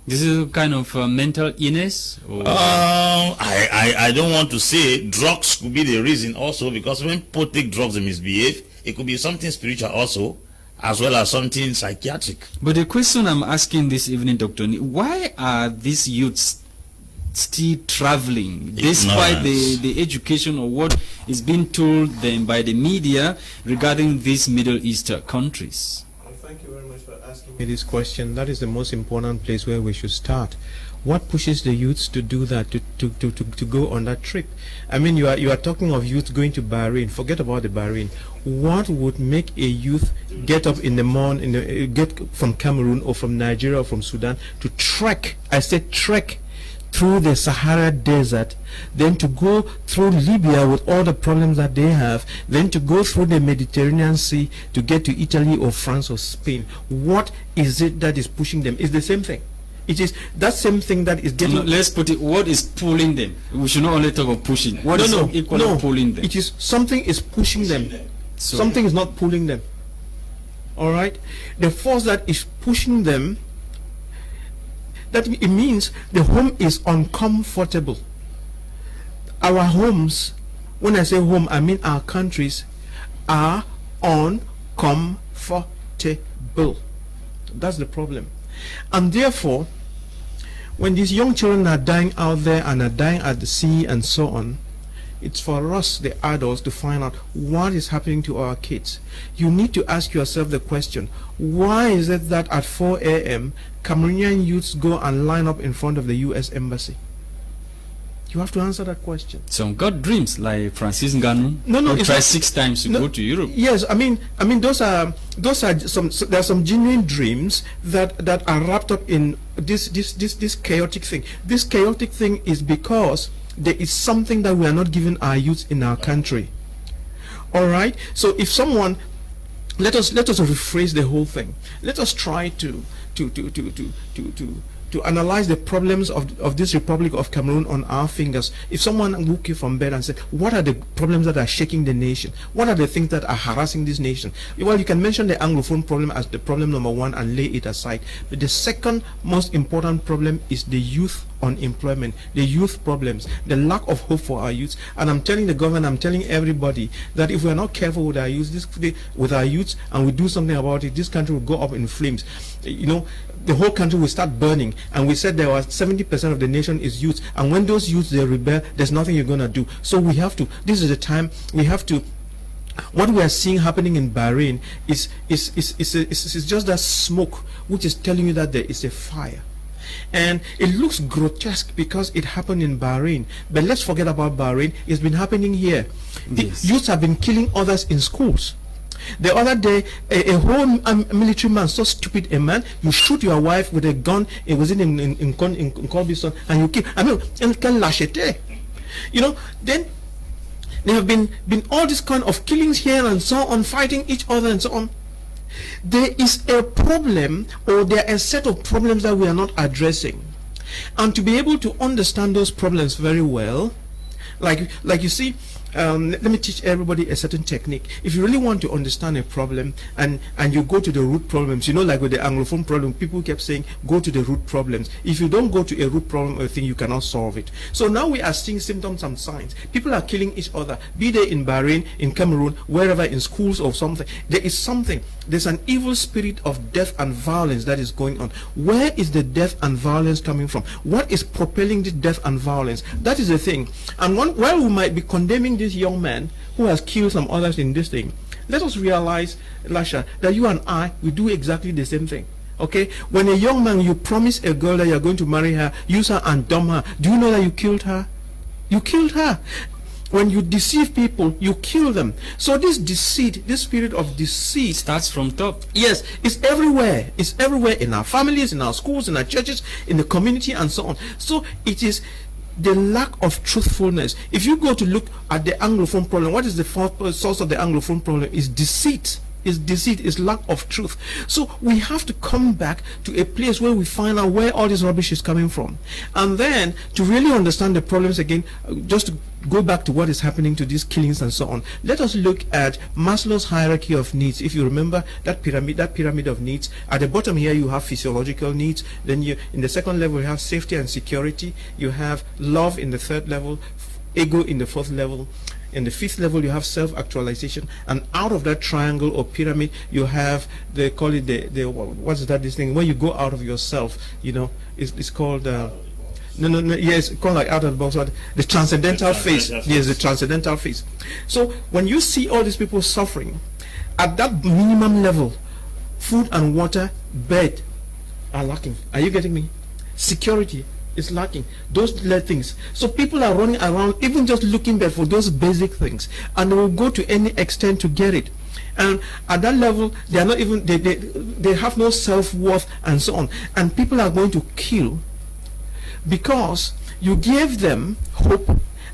A: This is a kind of mental illness? Or?
C: I don't want to say. Drugs could be the reason also, because when people take drugs and misbehave, it could be something spiritual also, as well as something psychiatric.
A: But the question I'm asking this evening, Dr. Why are these youths still traveling despite the education or what is being told them by the media regarding these Middle Eastern countries?
B: Thank you very much for asking me this question. That is the most important place where we should start. What pushes the youths to do that, to go on that trip? I mean, you are talking of youth going to Bahrain. Forget about the Bahrain. What would make a youth get up in the morning, get from Cameroon or from Nigeria or from Sudan to trek? I said trek through the Sahara Desert, then to go through Libya with all the problems that they have, then to go through the Mediterranean Sea to get to Italy or France or Spain. What is it that is pushing them? It's the same thing. It is that same thing that is getting...
A: No, let's put it, what is pulling them? We should not only talk about pushing. What is equally pulling them?
B: It is something is pushing them. So something is not pulling them. all right, the force that is pushing them, that it means the home is uncomfortable. Our homes, when I say home, I mean our countries, are uncomfortable. That's the problem. And therefore, when these young children are dying out there and are dying at the sea and so on, it's for us, the adults, to find out what is happening to our kids. You need to ask yourself the question, why is it that at 4 a.m. Cameroonian youths go and line up in front of the U.S. Embassy? You have to answer that question.
A: Some got dreams like Francis Ngannou.
B: No,
A: who tried 6 times to go to Europe.
B: Yes, I mean, those are some. There are some genuine dreams that are wrapped up in this chaotic thing. This chaotic thing is because there is something that we are not giving our youth in our country. All right. So if someone, let us rephrase the whole thing. Let us try to analyze the problems of this Republic of Cameroon on our fingers. If someone woke you from bed and said, what are the problems that are shaking the nation? What are the things that are harassing this nation? Well, you can mention the Anglophone problem as the problem number 1 and lay it aside. But the second most important problem is the youth unemployment, the youth problems, the lack of hope for our youth. And I'm telling the government, I'm telling everybody that if we are not careful with our youth, and we do something about it, this country will go up in flames. You know, the whole country will start burning. And we said there was 70% of the nation is youth, and when those youths, they rebel, there's nothing you're going to do. So we have to, this is the time we have to. What we are seeing happening in Bahrain is just that smoke which is telling you that there is a fire. And it looks grotesque because it happened in Bahrain. But let's forget about Bahrain. It's been happening here.
A: Yes.
B: Youths have been killing others in schools. The other day, a whole military man, so stupid a man, you shoot your wife with a gun, it was in Colbison, and you kill. I mean, and can lash it. You know, then there have been all this kind of killings here and so on, fighting each other and so on. There is a problem, or there are a set of problems that we are not addressing. And to be able to understand those problems very well, like you see, let me teach everybody a certain technique. If you really want to understand a problem and you go to the root problems, you know, like with the Anglophone problem, people kept saying go to the root problems. If you don't go to a root problem or a thing, you cannot solve it. So now we are seeing symptoms and signs. People are killing each other, be they in Bahrain, in Cameroon, wherever, in schools or something. There is something. There's an evil spirit of death and violence that is going on. Where is the death and violence coming from? What is propelling the death and violence? That is the thing. And while we might be condemning this young man who has killed some others in this thing, let us realize, Lasha, that you and I, we do exactly the same thing. Okay? When a young man, you promise a girl that you're going to marry her, use her and dump her, do you know that you killed her? You killed her. When you deceive people, you kill them. So this deceit, this spirit of deceit,
A: starts from top.
B: Yes, it's everywhere. It's everywhere, in our families, in our schools, in our churches, in the community, and so on. So it is the lack of truthfulness. If you go to look at the Anglophone problem, what is the source of the Anglophone problem? Is deceit. Is deceit, is lack of truth. So we have to come back to a place where we find out where all this rubbish is coming from. And then to really understand the problems again, just to go back to what is happening to these killings and so on, let us look at Maslow's hierarchy of needs. If you remember that pyramid of needs, at the bottom here you have physiological needs, then you, in the second level, you have safety and security, you have love in the third level, ego in the fourth level. In the fifth level, you have self-actualization, and out of that triangle or pyramid, you have, they call it what's that? This thing where you go out of yourself. You know, it's called no. Yes, it's called like out of the box. The transcendental phase. Yes, the transcendental phase. So when you see all these people suffering at that minimum level, food and water, bed are lacking. Are you getting me? Security is lacking, those little things. So people are running around even just looking there for those basic things, and they will go to any extent to get it. And at that level, they are not even, they have no self-worth and so on. And people are going to kill because you gave them hope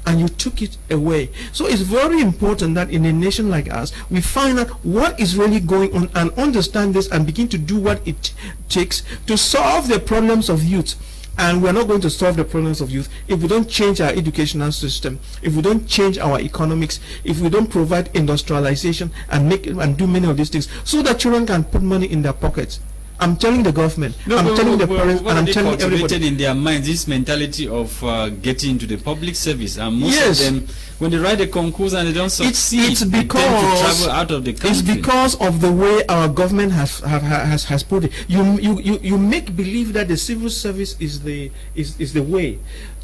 B: and you took it away. So it's very important that in a nation like us, we find out what is really going on and understand this and begin to do what it takes to solve the problems of youth. And we are not going to solve the problems of youth if we don't change our educational system, if we don't change our economics, if we don't provide industrialization and do many of these things so that children can put money in their pockets. I'm telling the government, I'm telling the parents, and I'm telling everybody.
A: In their minds, this mentality of getting into the public service, and most
B: Yes.
A: of them, when they write a concourse and they don't succeed,
B: It's
A: they tend to
B: because
A: travel out of the country.
B: it's because of the way our government has put it. You make believe that the civil service is the way.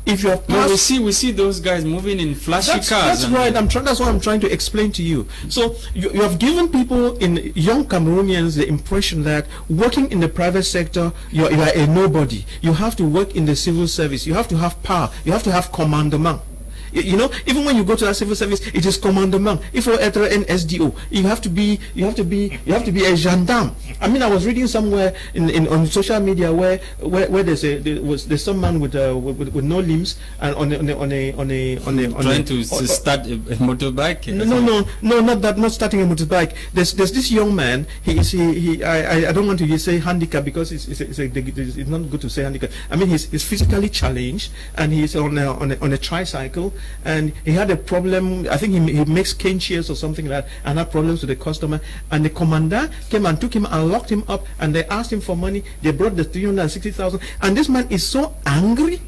B: If you're
A: No, we see those guys moving in flashy cars.
B: That's right. That's what I'm trying to explain to you. So you have given people, in young Cameroonians, the impression that working in the private sector, you are a nobody. You have to work in the civil service. You have to have power. You have to have commandement. You know, even when you go to that civil service, it is commandement. If you're an SDO, you have to be a gendarme. I mean, I was reading somewhere on social media where there's some man with no limbs and
A: trying to start a motorbike.
B: No, not starting a motorbike. There's this young man. I don't want to say handicap because it's not good to say handicap. I mean, he's physically challenged and he's on a tricycle. And he had a problem. I think he makes cane chairs or something like that, and had problems with the customer. And the commander came and took him and locked him up, and they asked him for money. They brought the 360,000, and this man is so angry.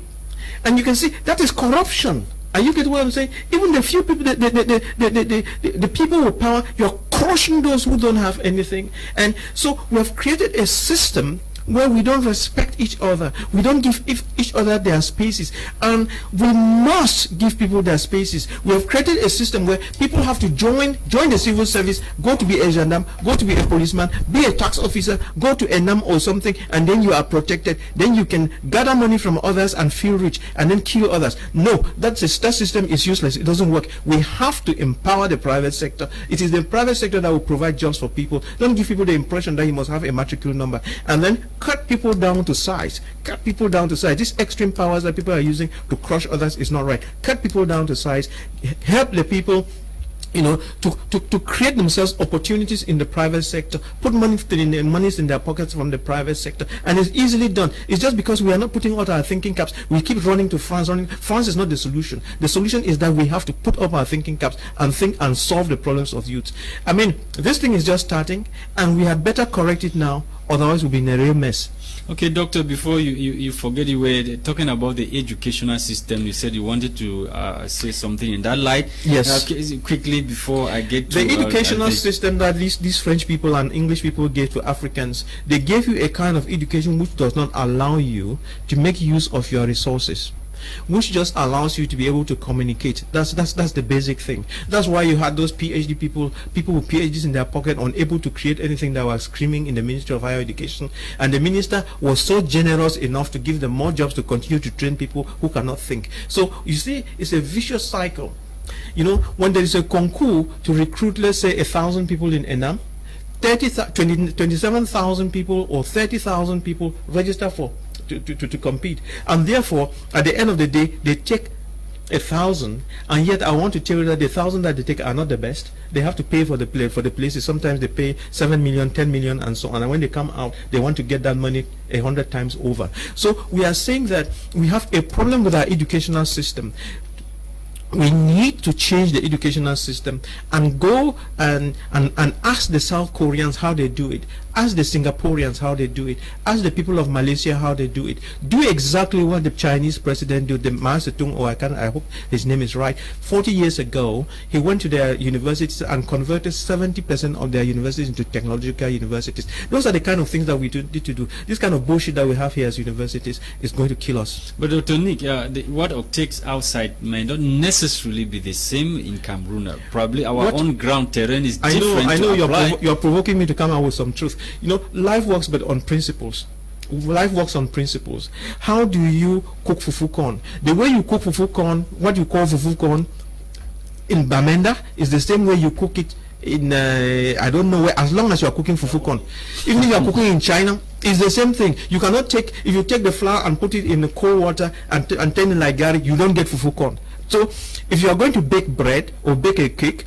B: And you can see that is corruption. And you get what I'm saying? Even the few people, the people with power, you're crushing those who don't have anything. And so we have created a system where we don't respect each other, we don't give each other their spaces, and we must give people their spaces. We have created a system where people have to join the civil service, go to be a gendarme, go to be a policeman, be a tax officer, go to a NAM or something, and then you are protected. Then you can gather money from others and feel rich, and then kill others. No, that system is useless. It doesn't work. We have to empower the private sector. It is the private sector that will provide jobs for people. Don't give people the impression that you must have a matriculation number, and then cut people down to size. Cut people down to size. These extreme powers that people are using to crush others is not right. Cut people down to size. Help the people, you know, to create themselves opportunities in the private sector. Put monies in their pockets from the private sector, and it's easily done. It's just because we are not putting out our thinking caps. We keep running to France. France is not the solution. The solution is that we have to put up our thinking caps and think and solve the problems of youth. I mean, this thing is just starting, and we had better correct it now. Otherwise, we'll be in a real mess.
A: Okay, Doctor, before you forget, you were talking about the educational system. You said you wanted to say something in that light.
B: Yes.
A: Quickly, before I get to...
B: The educational system that these French people and English people gave to Africans, they gave you a kind of education which does not allow you to make use of your resources, which just allows you to be able to communicate. That's the basic thing. That's why you had those PhD people with PhDs in their pocket, unable to create anything, that was screaming in the Ministry of Higher Education. And the minister was so generous enough to give them more jobs to continue to train people who cannot think. So you see, it's a vicious cycle. You know, when there is a concours to recruit, let's say 1,000 people in ENAM, 27,000 people or 30,000 people register to compete, and therefore at the end of the day they take 1,000, and yet I want to tell you that the 1,000 that they take are not the best. They have to pay for the places. Sometimes they pay 7 million, 10 million, and so on. And when they come out, they want to get that money 100 times over. So we are saying that we have a problem with our educational system. We need to change the educational system and go and ask the South Koreans how they do it, ask the Singaporeans how they do it, ask the people of Malaysia how they do it. Do exactly what the Chinese president did, the Mao Zedong, or I hope his name is right. 40 years ago, he went to their universities and converted 70% of their universities into technological universities. Those are the kind of things that we need to do. This kind of bullshit that we have here as universities is going to kill us.
A: But Dr. Nick, what takes outside may not necessarily be the same in Cameroon. Probably our own ground terrain is different.
B: I know you're provoking me to come out with some truth. You know, life works but on principles. Life works on principles. How do you cook fufu corn? The way you cook fufu corn, what you call fufu corn in Bamenda, is the same way you cook it in I don't know where, as long as you are cooking fufu corn. Even if you are cooking in China, it's the same thing. You cannot if you take the flour and put it in the cold water and turn it like garlic, you don't get fufu corn. So if you are going to bake bread or bake a cake,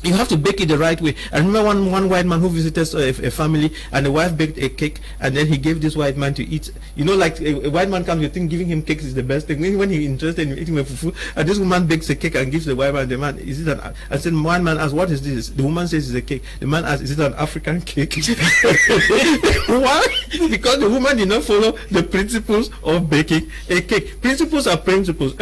B: You have to bake it the right way. I remember one white man who visited a family, and the wife baked a cake, and then he gave this white man to eat. You know, like a white man comes, you think giving him cakes is the best thing. When he's interested in eating fufu, and this woman bakes a cake and gives the white man, the man, is it an? I said, one man asks, what is this? The woman says it's a cake. The man asks, is it an African cake? Why? Because the woman did not follow the principles of baking a cake. Principles are principles.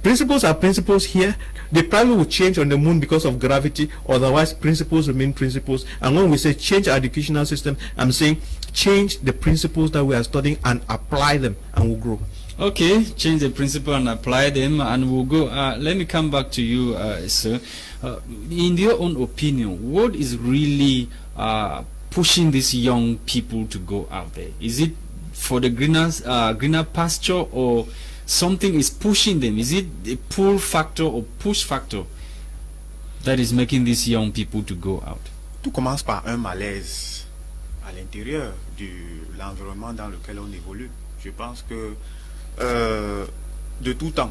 B: Principles are principles here. They probably will change on the moon because of gravity, otherwise principles remain principles. And when we say change our educational system, I'm saying change the principles that we are studying and apply them, and we'll grow.
A: Okay, change the principle and apply them, and we'll go. Let me come back to you, sir. In your own opinion, what is really pushing these young people to go out there? Is it for the greener pasture, or something is pushing them? Is it a pull factor or push factor that is making these young people to go out?
D: Tout commence par un malaise à l'intérieur de l'environnement dans lequel on évolue. Je pense que de tout temps,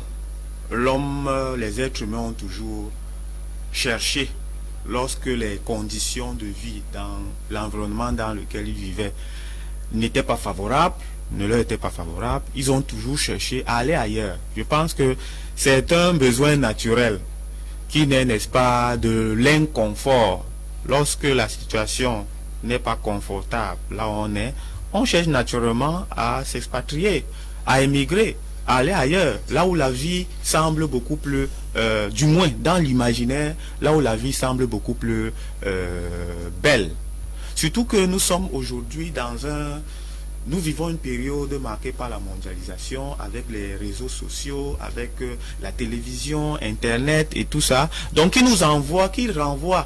D: l'homme, les êtres humains ont toujours cherché, lorsque les conditions de vie dans l'environnement dans lequel ils vivaient n'étaient pas favorables, ne leur étaient pas favorables, ils ont toujours cherché à aller ailleurs. Je pense que c'est un besoin naturel qui n'est, n'est-ce pas, de l'inconfort. Lorsque la situation n'est pas confortable là où on cherche naturellement à s'expatrier, à émigrer, à aller ailleurs, là où la vie semble beaucoup plus, du moins dans l'imaginaire, là où la vie semble beaucoup plus belle. Surtout que nous sommes aujourd'hui nous vivons une période marquée par la mondialisation, avec les réseaux sociaux, avec la télévision, Internet et tout ça. Donc qui renvoie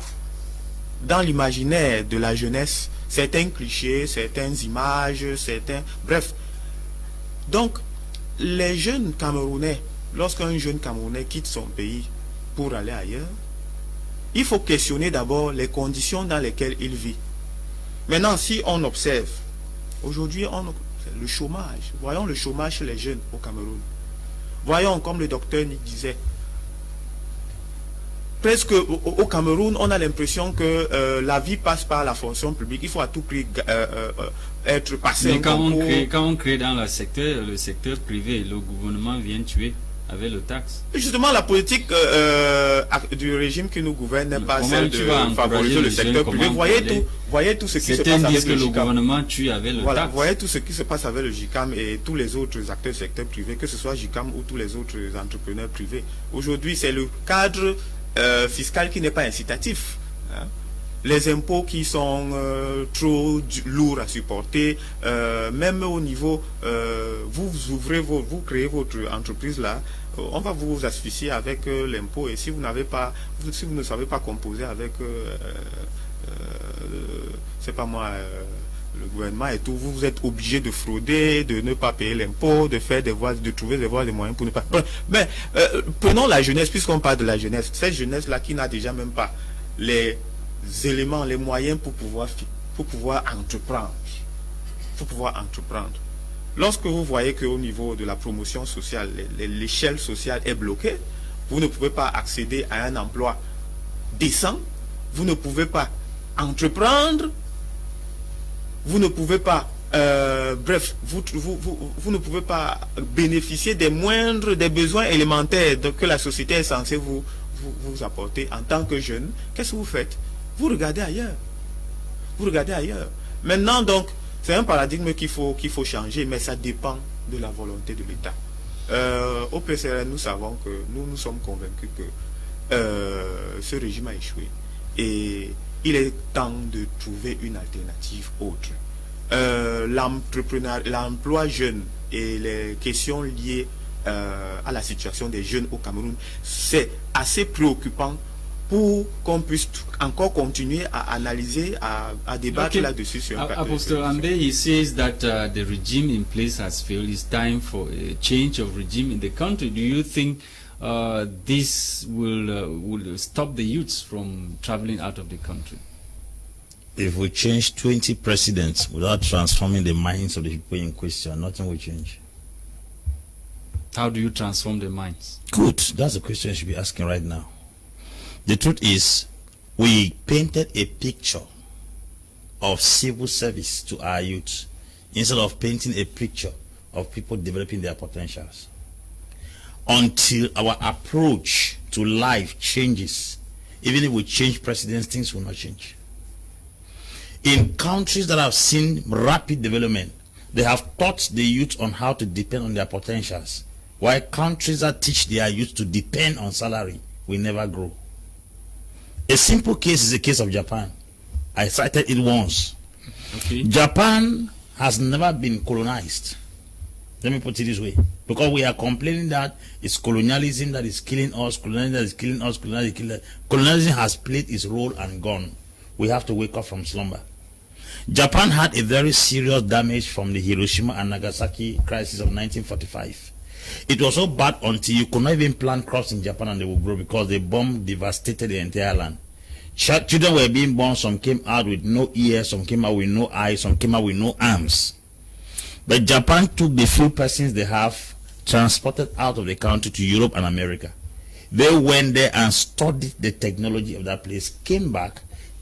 D: dans l'imaginaire de la jeunesse certains clichés, certaines images, bref. Donc les jeunes Camerounais, lorsqu'un jeune Camerounais quitte son pays pour aller ailleurs, il faut questionner d'abord les conditions dans lesquelles il vit. Maintenant, si on observe, aujourd'hui, le chômage, voyons le chômage chez les jeunes au Cameroun. Voyons, comme le docteur Nick disait, presque au Cameroun, on a l'impression que la vie passe par la fonction publique. Il faut à tout prix être passé.
A: Mais quand on crée dans le secteur privé, le gouvernement vient tuer avec le taxe.
D: Justement, la politique du régime qui nous gouverne n'est pas celle de favoriser le secteur privé. Voyez tout ce qui se passe avec le GICAM.
A: Gouvernement tue avec le taxe.
D: Voyez tout ce qui se passe avec le GICAM et tous les autres acteurs du secteur privé, que ce soit GICAM ou tous les autres entrepreneurs privés. Aujourd'hui, c'est le cadre fiscal qui n'est pas incitatif. Hein. Les impôts qui sont trop lourds à supporter, même au niveau, vous créez votre entreprise là, on va vous asphyxier avec l'impôt, et si vous ne savez pas composer avec, c'est pas moi, le gouvernement et tout, vous êtes obligé de frauder, de ne pas payer l'impôt, de trouver des voies, des moyens pour ne pas. Mais prenons la jeunesse, puisqu'on parle de la jeunesse, cette jeunesse là qui n'a déjà même pas les éléments, les moyens pour pouvoir entreprendre. Lorsque vous voyez qu'au niveau de la promotion sociale, l'échelle sociale est bloquée, vous ne pouvez pas accéder à un emploi décent, vous ne pouvez pas entreprendre, vous ne pouvez pas, vous ne pouvez pas bénéficier des besoins élémentaires que la société est censée vous apporter en tant que jeune. Qu'est-ce que vous faites? Vous regardez ailleurs. Maintenant, donc, c'est un paradigme qu'il faut changer, mais ça dépend de la volonté de l'État. Au PCRN, nous savons que nous sommes convaincus que ce régime a échoué. Et il est temps de trouver une alternative autre. L'emploi jeune et les questions liées à la situation des jeunes au Cameroun, c'est assez préoccupant pour qu'on puisse encore continuer à analyser, à débattre là-dessus.
A: Apostle AMBE, he says that the regime in place has failed. It's time for a change of regime in the country. Do you think this will stop the youths from traveling out of the country?
C: If we change 20 presidents without transforming the minds of the people in question, nothing will change.
A: How do you transform the minds?
C: Good. That's the question you should be asking right now. The truth is, we painted a picture of civil service to our youth instead of painting a picture of people developing their potentials. Until our approach to life changes, even if we change presidents, things will not change. In countries that have seen rapid development, they have taught the youth on how to depend on their potentials, while countries that teach their youth to depend on salary will never grow. A simple case is the case of Japan. I cited it once.
A: Okay.
C: Japan has never been colonized. Let me put it this way. Because we are complaining that it's colonialism that is killing us, colonialism that is killing us, colonialism has played its role and gone. We have to wake up from slumber. Japan had a very serious damage from the Hiroshima and Nagasaki crisis of 1945. It was so bad until you could not even plant crops in Japan and they would grow because the bomb devastated the entire land. Children were being born, some came out with no ears, some came out with no eyes, some came out with no arms. But Japan took the few persons they have, transported out of the country to Europe and America. They went there and studied the technology of that place, came back,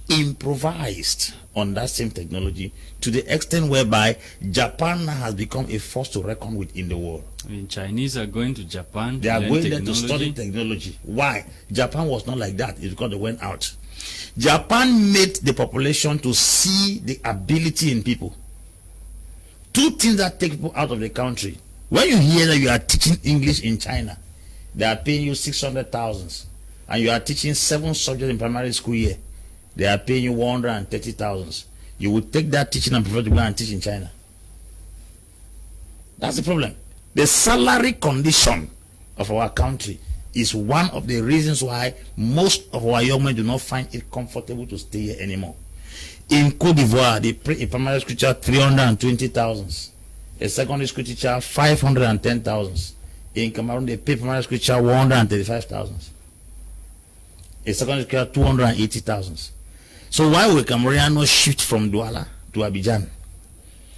C: improvised on that same technology to the extent whereby Japan has become a force to reckon with in the world.
A: I mean, Chinese are going to Japan.
C: They are going there to study technology. Why? Japan was not like that. It's because they went out. Japan made the population to see the ability in people. Two things that take people out of the country. When you hear that you are teaching English in China, they are paying you 600,000, and you are teaching 7 subjects in primary school here, they are paying you 130,000. You will take that teaching and prefer to go and teach in China. That's the problem. The salary condition of our country is one of the reasons why most of our young men do not find it comfortable to stay here anymore. In Cote d'Ivoire, they pay a primary school teacher 320,000. A secondary school teacher 510,000. In Cameroon, they pay primary school teacher 135,000. A secondary school teacher 280,000. So why will Cameroonians shift from Douala to Abidjan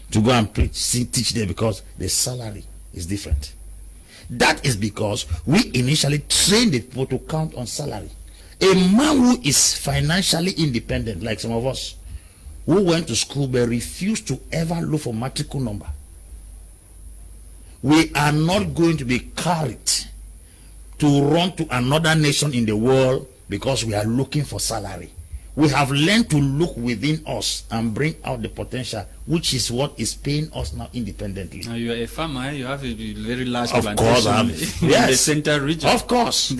C: to go and teach there? Because the salary is different. That is because we initially trained the people to count on salary. A man who is financially independent, like some of us, who went to school but refused to ever look for matricle number, we are not going to be carried to run to another nation in the world because we are looking for salary. We have learned to look within us and bring out the potential, which is what is paying us now independently.
A: Now you are a farmer, you have a very large
C: of course,
A: plantation in
C: yes,
A: the central region.
C: Of course.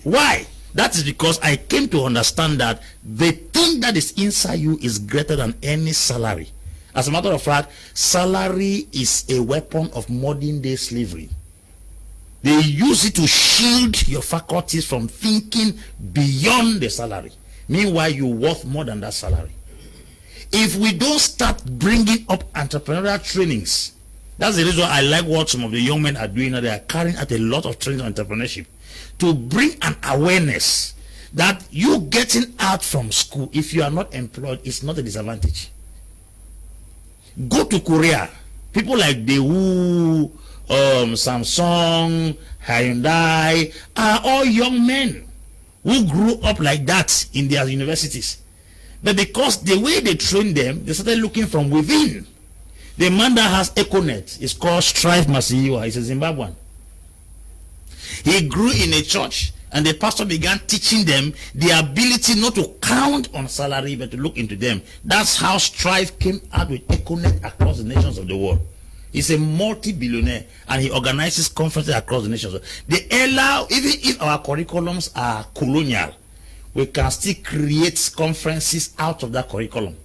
C: Why? That is because I came to understand that the thing that is inside you is greater than any salary. As a matter of fact, salary is a weapon of modern day slavery. They use it to shield your faculties from thinking beyond the salary. Meanwhile, you're worth more than that salary. If we don't start bringing up entrepreneurial trainings, that's the reason I like what some of the young men are doing now. They are carrying out a lot of training on entrepreneurship to bring an awareness that you getting out from school, if you are not employed, is not a disadvantage. Go to Korea. People like Daewoo, Samsung, Hyundai are all young men who grew up like that in their universities. But because the way they trained them, they started looking from within. The man that has Econet is called Strive Masiyiwa. He's a Zimbabwean. He grew in a church, and the pastor began teaching them the ability not to count on salary, but to look into them. That's how Strive came out with Econet across the nations of the world. He's a multi-billionaire, and he organizes conferences across the nations. They allow, even if our curriculums are colonial, we can still create conferences out of that curriculum.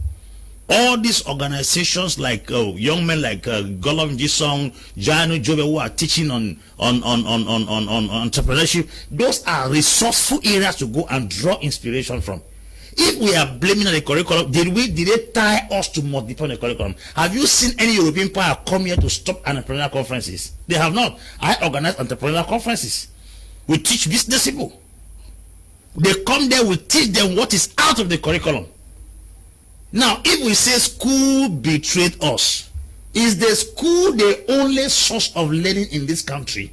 C: All these organizations like young men like Golam Jisong, Janu Jobe, who are teaching on entrepreneurship, those are resourceful areas to go and draw inspiration from. If we are blaming the curriculum, did they tie us to multiply the curriculum? Have you seen any European power come here to stop entrepreneurial conferences? They have not. I organize entrepreneurial conferences. We teach business people. They come there, we teach them what is out of the curriculum. Now, if we say school betrayed us, is the school the only source of learning in this country?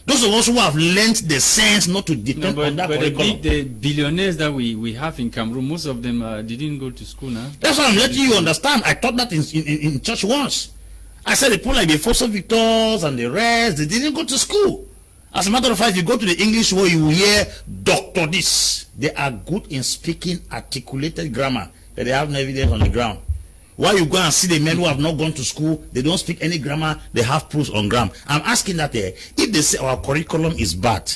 C: Those of us who have learned the sense not to
A: No,
C: depend on that
A: but
C: curriculum.
A: the billionaires that we have in Cameroon, most of them didn't go to school now.
C: That's what I'm letting you understand. I taught that in church once. I said the people like the Foster Victors and the rest, they didn't go to school. As a matter of fact, if you go to the English where you will hear Dr. This, they are good in speaking articulated grammar, but they have no evidence on the ground. While you go and see the men who have not gone to school, they don't speak any grammar, they have proofs on grammar. I'm asking that if they say our curriculum is bad,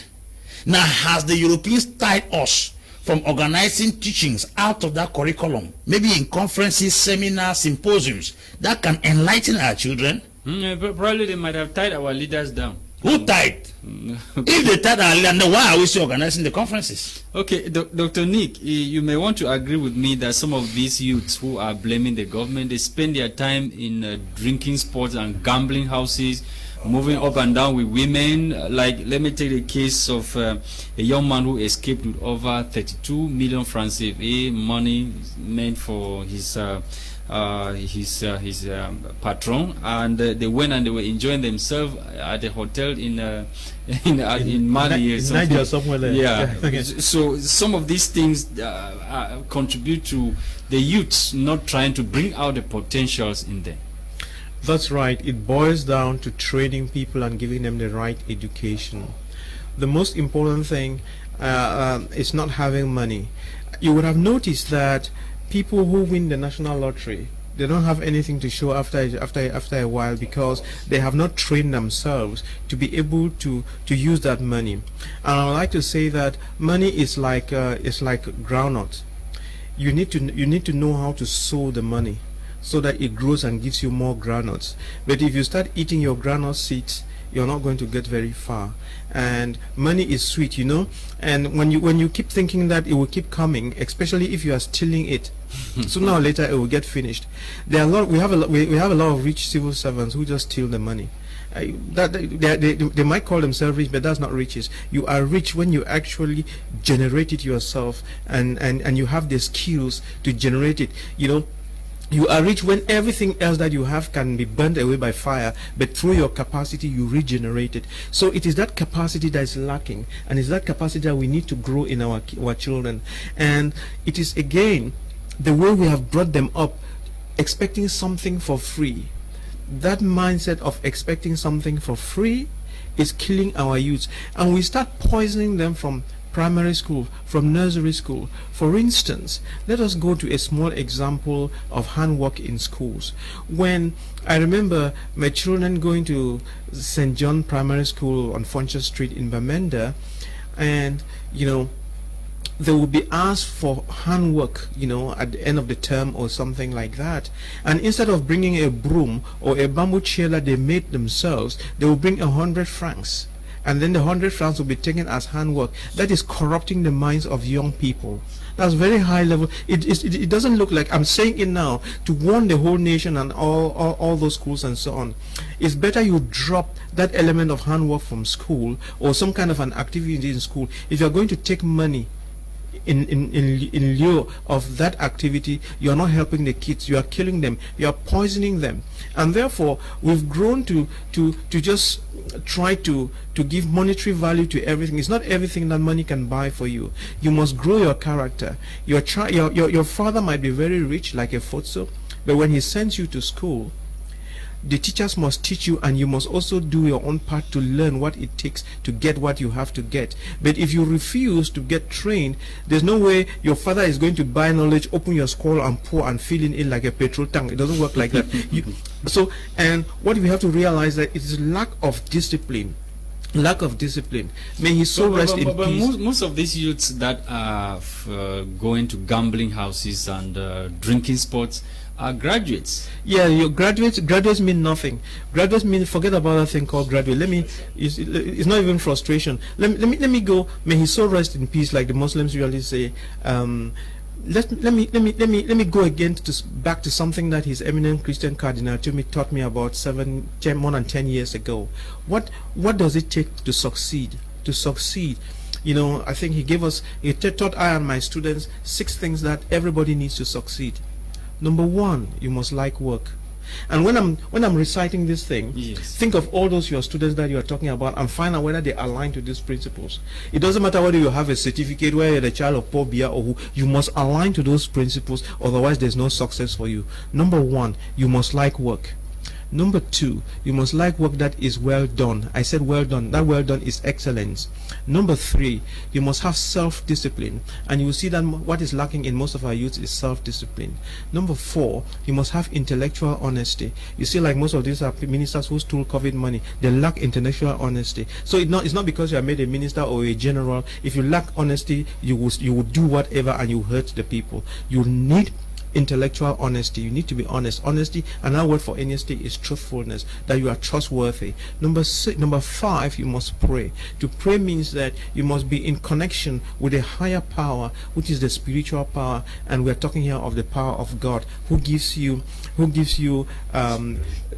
C: now has the Europeans tied us from organizing teachings out of that curriculum, maybe in conferences, seminars, symposiums, that can enlighten our children?
A: But probably they might have tied our leaders down.
C: Who tied? If they tied our leaders, then why are we still organizing the conferences?
A: Okay, Dr. Nick, you may want to agree with me that some of these youths who are blaming the government, they spend their time in drinking spots and gambling houses, moving up and down with women. Like, let me take the case of a young man who escaped with over 32 million francs CFA money meant for his patron, and they went and they were enjoying themselves at a hotel in Mali or
B: Nigeria, somewhere there.
A: Yeah.
B: Okay.
A: So some of these things contribute to the youths not trying to bring out the potentials in them.
B: That's right. It boils down to training people and giving them the right education. The most important thing is not having money. You would have noticed that people who win the national lottery, they don't have anything to show after a while, because they have not trained themselves to be able to use that money. And I would like to say that money is like groundnut. You need to know how to sow the money so that it grows and gives you more groundnuts. But if you start eating your groundnut seeds, you're not going to get very far. And money is sweet, you know, and when you keep thinking that it will keep coming, especially if you are stealing it, sooner or later it will get finished. We have a lot of rich civil servants who just steal the money. They might call themselves rich, but that's not riches. You are rich when you actually generate it yourself, and you have the skills to generate it, you know. You are rich when everything else that you have can be burned away by fire, but through your capacity you regenerate it. So it is that capacity that is lacking, and it's that capacity that we need to grow in our children. And it is again the way we have brought them up, expecting something for free. That mindset of expecting something for free is killing our youth, and we start poisoning them from primary school, from nursery school. For instance, let us go to a small example of handwork in schools. When I remember my children going to St. John Primary School on Funchal Street in Bamenda, and you know, they will be asked for handwork, you know, at the end of the term or something like that. And instead of bringing a broom or a bamboo chair that they made themselves, they will bring 100 francs. And then the 100 francs will be taken as handwork. That is corrupting the minds of young people. That's very high level. It doesn't look like, I'm saying it now to warn the whole nation and all those schools and so on. It's better you drop that element of handwork from school, or some kind of an activity in school. If you're going to take money in lieu of that activity, you are not helping the kids, you are killing them, you are poisoning them. And therefore we've grown to just try to give monetary value to everything. It's not everything that money can buy for you. You must grow your character. Your father might be very rich, like a Fotso, but when he sends you to school, the teachers must teach you, and you must also do your own part to learn what it takes to get what you have to get. But if you refuse to get trained, there's no way your father is going to buy knowledge, open your skull and pour and fill in like a petrol tank. It doesn't work like that. So, and what we have to realize that it is lack of discipline. Lack of discipline. May his soul rest in peace.
A: Most of these youths that are going to gambling houses and drinking spots are graduates.
B: Yeah, your graduates mean nothing. Graduates mean, forget about that thing called graduate. It's not even frustration. Let me go. May his soul rest in peace, like the Muslims usually say. Let me go again back to something that His Eminent Christian Cardinal taught me about more than 10 years ago. What does it take to succeed? To succeed, you know, I think he taught I and my students 6 things that everybody needs to succeed. Number 1, you must like work. And when I'm reciting this thing,
A: Yes.
B: think of all those your students that you are talking about and find out whether they align to these principles. It doesn't matter whether you have a certificate where you're the child of Paul Biya or who, you must align to those principles, otherwise there's no success for you. Number one, you must like work. Number two, you must like work that is well done. I said well done. That well done is excellence. Number three, you must have self-discipline. And you will see that what is lacking in most of our youth is self-discipline. Number four, you must have intellectual honesty. You see, like most of these are ministers who stole COVID money. They lack intellectual honesty. So it's not because you are made a minister or a general. If you lack honesty, you will do whatever and you hurt the people. You need intellectual honesty. You need to be honest. Honesty, another word for honesty is truthfulness, that you are trustworthy. Number five, you must pray. To pray means that you must be in connection with a higher power, which is the spiritual power, and we're talking here of the power of God, who gives you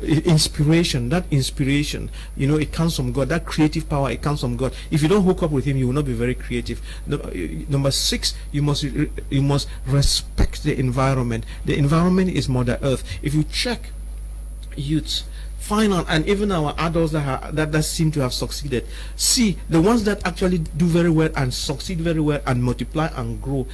B: inspiration. That inspiration, it comes from God. That creative power, it comes from God. If you don't hook up with him, you will not be very creative. Number six, you must respect the environment. The environment is Mother Earth. If you check youths, find out, and even our adults that seem to have succeeded, see the ones that actually do very well and succeed very well and multiply and grow,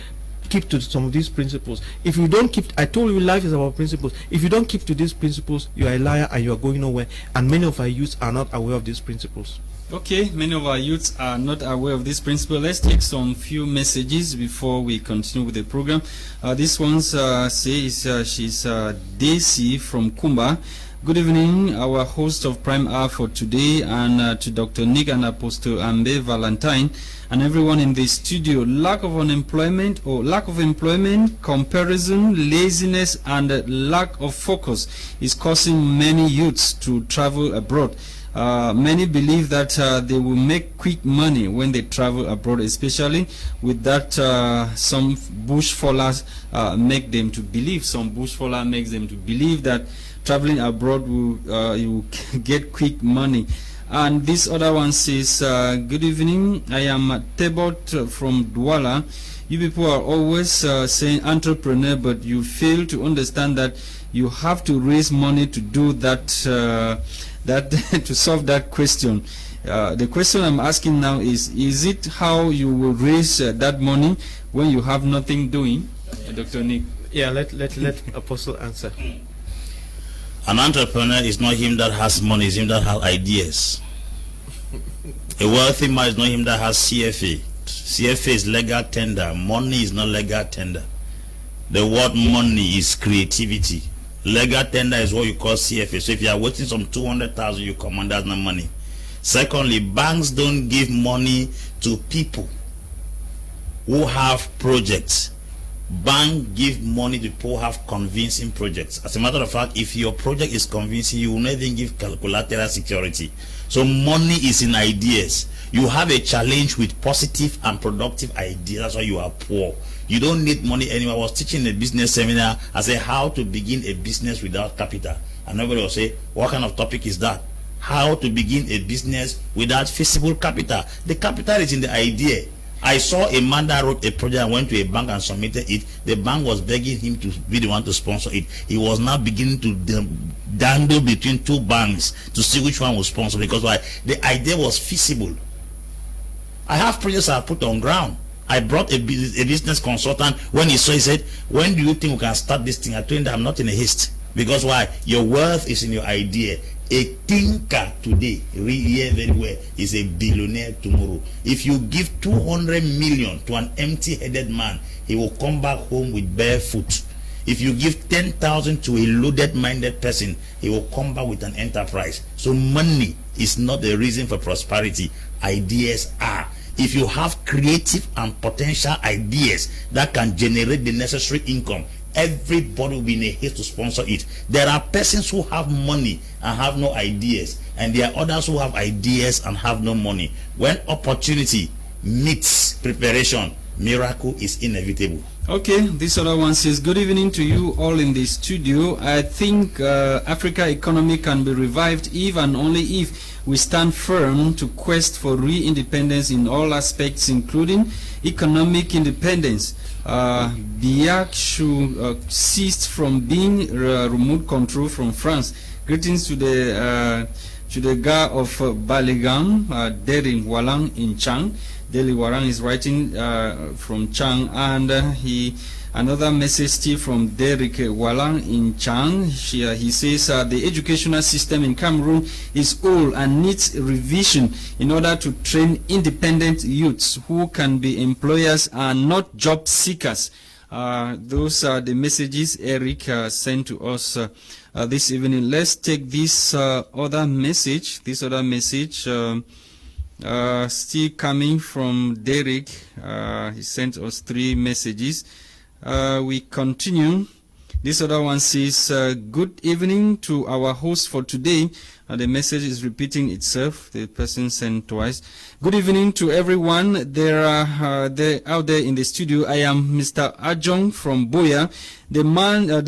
B: keep to some of these principles. If you don't keep, I told you life is about principles. If you don't keep to these principles, you are a liar and you are going nowhere. And many of our youths are not aware of these principles.
A: Okay, many of our youths are not aware of this principle. Let's take some few messages before we continue with the program. This one says she's Daisy from Kumba. Good evening, our host of Prime Hour for today, and to Dr. Nick and Apostle AMBE, Valentine, and everyone in the studio. Lack of employment, comparison, laziness, and lack of focus is causing many youths to travel abroad. Many believe that they will make quick money when they travel abroad, especially with that some bush fallers make them to believe. Some bush faller makes them to believe that traveling abroad will you get quick money. And this other one says, good evening, I am Tebot from Douala. You people are always saying entrepreneur, but you fail to understand that you have to raise money to do that, to solve that question. The question I'm asking now is it how you will raise that money when you have nothing doing? Dr. Nick.
B: Yeah, let Apostle answer.
C: An entrepreneur is not him that has money, it's him that has ideas. A wealthy man is not him that has CFA. CFA is legal tender. Money is not legal tender. The word money is creativity. Legal tender is what you call CFA. So if you are waiting some 200,000, you command, that's not money. Secondly, banks don't give money to people who have projects. Bank give money to people who have convincing projects. As a matter of fact, if your project is convincing, you will not even give collateral security. So money is in ideas. You have a challenge with positive and productive ideas. That's why you are poor. You don't need money anymore. I was teaching a business seminar. I said how to begin a business without capital. And nobody will say, what kind of topic is that? How to begin a business without feasible capital. The capital is in the idea. I saw a man that wrote a project and went to a bank and submitted it. The bank was begging him to be the one to sponsor it. He was now beginning to dangle between two banks to see which one will sponsor, because why? The idea was feasible. I have projects I put on ground. I brought a business consultant. When he saw, he said, when do you think we can start this thing? I told him that I'm not in a haste. Because why? Your wealth is in your idea. A thinker today, really very well, is a billionaire tomorrow. If you give 200 million to an empty-headed man, he will come back home with bare foot. If you give 10,000 to a loaded-minded person, he will come back with an enterprise. So money is not the reason for prosperity. Ideas are. If you have creative and potential ideas that can generate the necessary income, everybody will be in a haste to sponsor it. There are persons who have money and have no ideas, and there are others who have ideas and have no money. When opportunity meets preparation, miracle is inevitable.
A: Okay, this other one says, good evening to you all in the studio. I think Africa economy can be revived if and only if we stand firm to quest for re-independence in all aspects, including economic independence. Biak should cease from being remote control from France. Greetings to the guy of Balegam, Derin Walang in Chang. Deli Warang is writing from Chang, and another message still from Derek Walang in Chang. He says the educational system in Cameroon is old and needs revision in order to train independent youths who can be employers and not job seekers. Those are the messages Eric sent to us this evening. Let's take this other message. Still coming from Derek. He sent us 3 messages. We continue. This other one says, good evening to our host for today. The message is repeating itself. The person sent twice. Good evening to everyone. They're out there in the studio. I am Mr. Ajong from Boya. The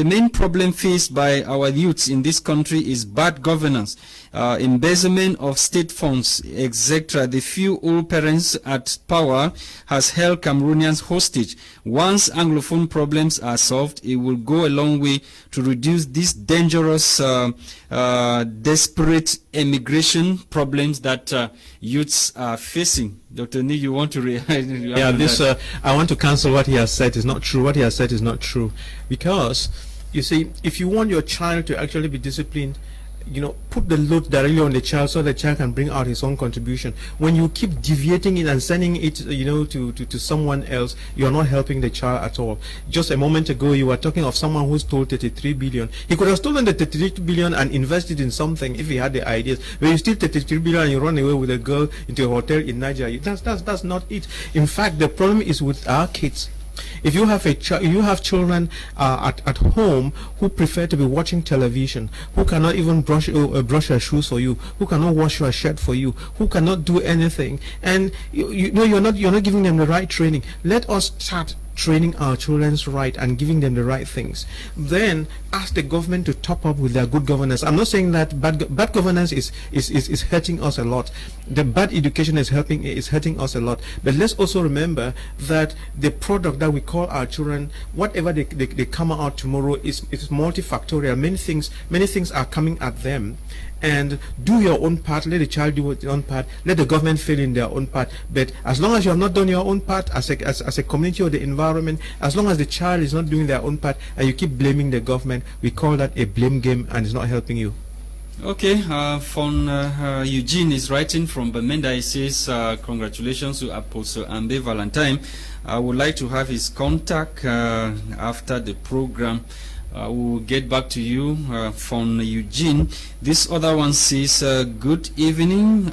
A: main problem faced by our youths in this country is bad governance, embezzlement of state funds, etc. The few old parents at power has held Cameroonians hostage. Once Anglophone problems are solved, it will go a long way to reduce these dangerous, desperate immigration problems that youths are facing. Dr. Nick, you want to react?
B: Yeah, I want to cancel what he has said. Is not true. What he has said is not true, because you see, if you want your child to actually be disciplined, you know, put the load directly on the child so the child can bring out his own contribution. When you keep deviating it and sending it, you know, to someone else, you're not helping the child at all. Just a moment ago, you were talking of someone who stole 33 billion. He could have stolen the 33 billion and invested in something if he had the ideas. But you steal 33 billion and you run away with a girl into a hotel in Nigeria. That's not it. In fact, the problem is with our kids. If you have children at home who prefer to be watching television, who cannot even brush your shoes for you, who cannot wash your shirt for you, who cannot do anything, and you know you're not giving them the right training. Let us start training our children right and giving them the right things. Then ask the government to top up with their good governance. I'm not saying that bad governance is hurting us a lot. The bad education is hurting us a lot. But let's also remember that the product that we call our children, whatever they come out tomorrow, is multifactorial. Many things are coming at them. And do your own part. Let the child do their own part. Let the government fill in their own part. But as long as you have not done your own part as a community or the environment, as long as the child is not doing their own part and you keep blaming the government, we call that a blame game and it's not helping you.
A: Okay, Eugene is writing from Bamenda. He says, congratulations to Apostle AMBE Valentine. I would like to have his contact after the program. We'll get back to you from Eugene. This other one says, good evening,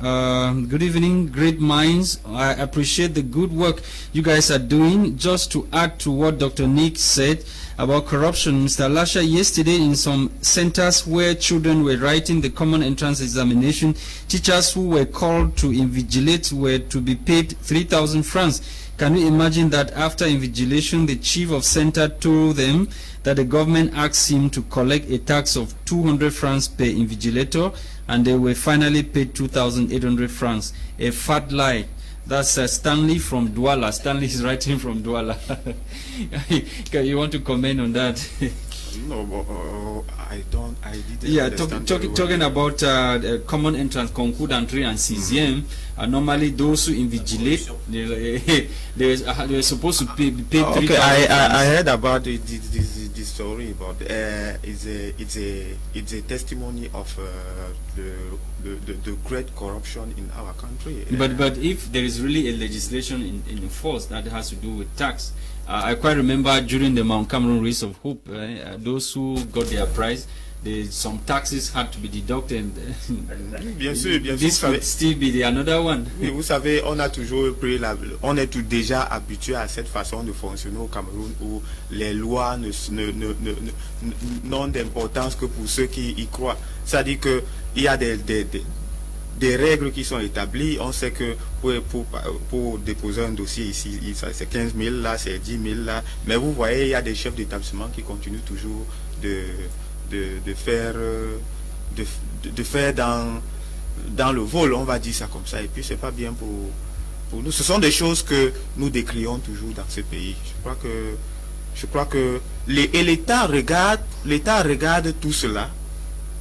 A: great minds. I appreciate the good work you guys are doing. Just to add to what Dr. Nick said about corruption, Mr. Lasha, yesterday in some centers where children were writing the common entrance examination, teachers who were called to invigilate were to be paid 3,000 francs. Can you imagine that after invigilation, the chief of center told them that the government asked him to collect a tax of 200 francs per invigilator, and they were finally paid 2,800 francs. A fat lie. That's Stanley from Douala. Stanley is writing from Douala. You want to comment on that?
D: No, I didn't.
A: Yeah, talking about common entrance, concours d'entrée and sixième. Normally, those who invigilate, they're supposed to be paid 3,000.
D: Okay, I heard about this story about it's a testimony of the great corruption in our country.
A: But if there is really a legislation in force that has to do with tax. I quite remember during the Mount Cameroon Race of Hope, those who got their prize, some taxes had to be deducted.
D: Bien sûr,
A: this would still be another one.
D: Mais vous savez, on a toujours pris on est déjà habitué à cette façon de fonctionner au Cameroun où les lois n'ont d'importance que pour ceux qui y croient. C'est-à-dire que il y a des des règles qui sont établies. On sait que pour déposer un dossier ici, c'est 15 000, là c'est 10 000, là. Mais vous voyez, il y a des chefs d'établissement qui continuent toujours de faire dans le vol, on va dire ça comme ça. Et puis c'est pas bien pour nous. Ce sont des choses que nous décrions toujours dans ce pays. Je crois que l'État regarde tout cela.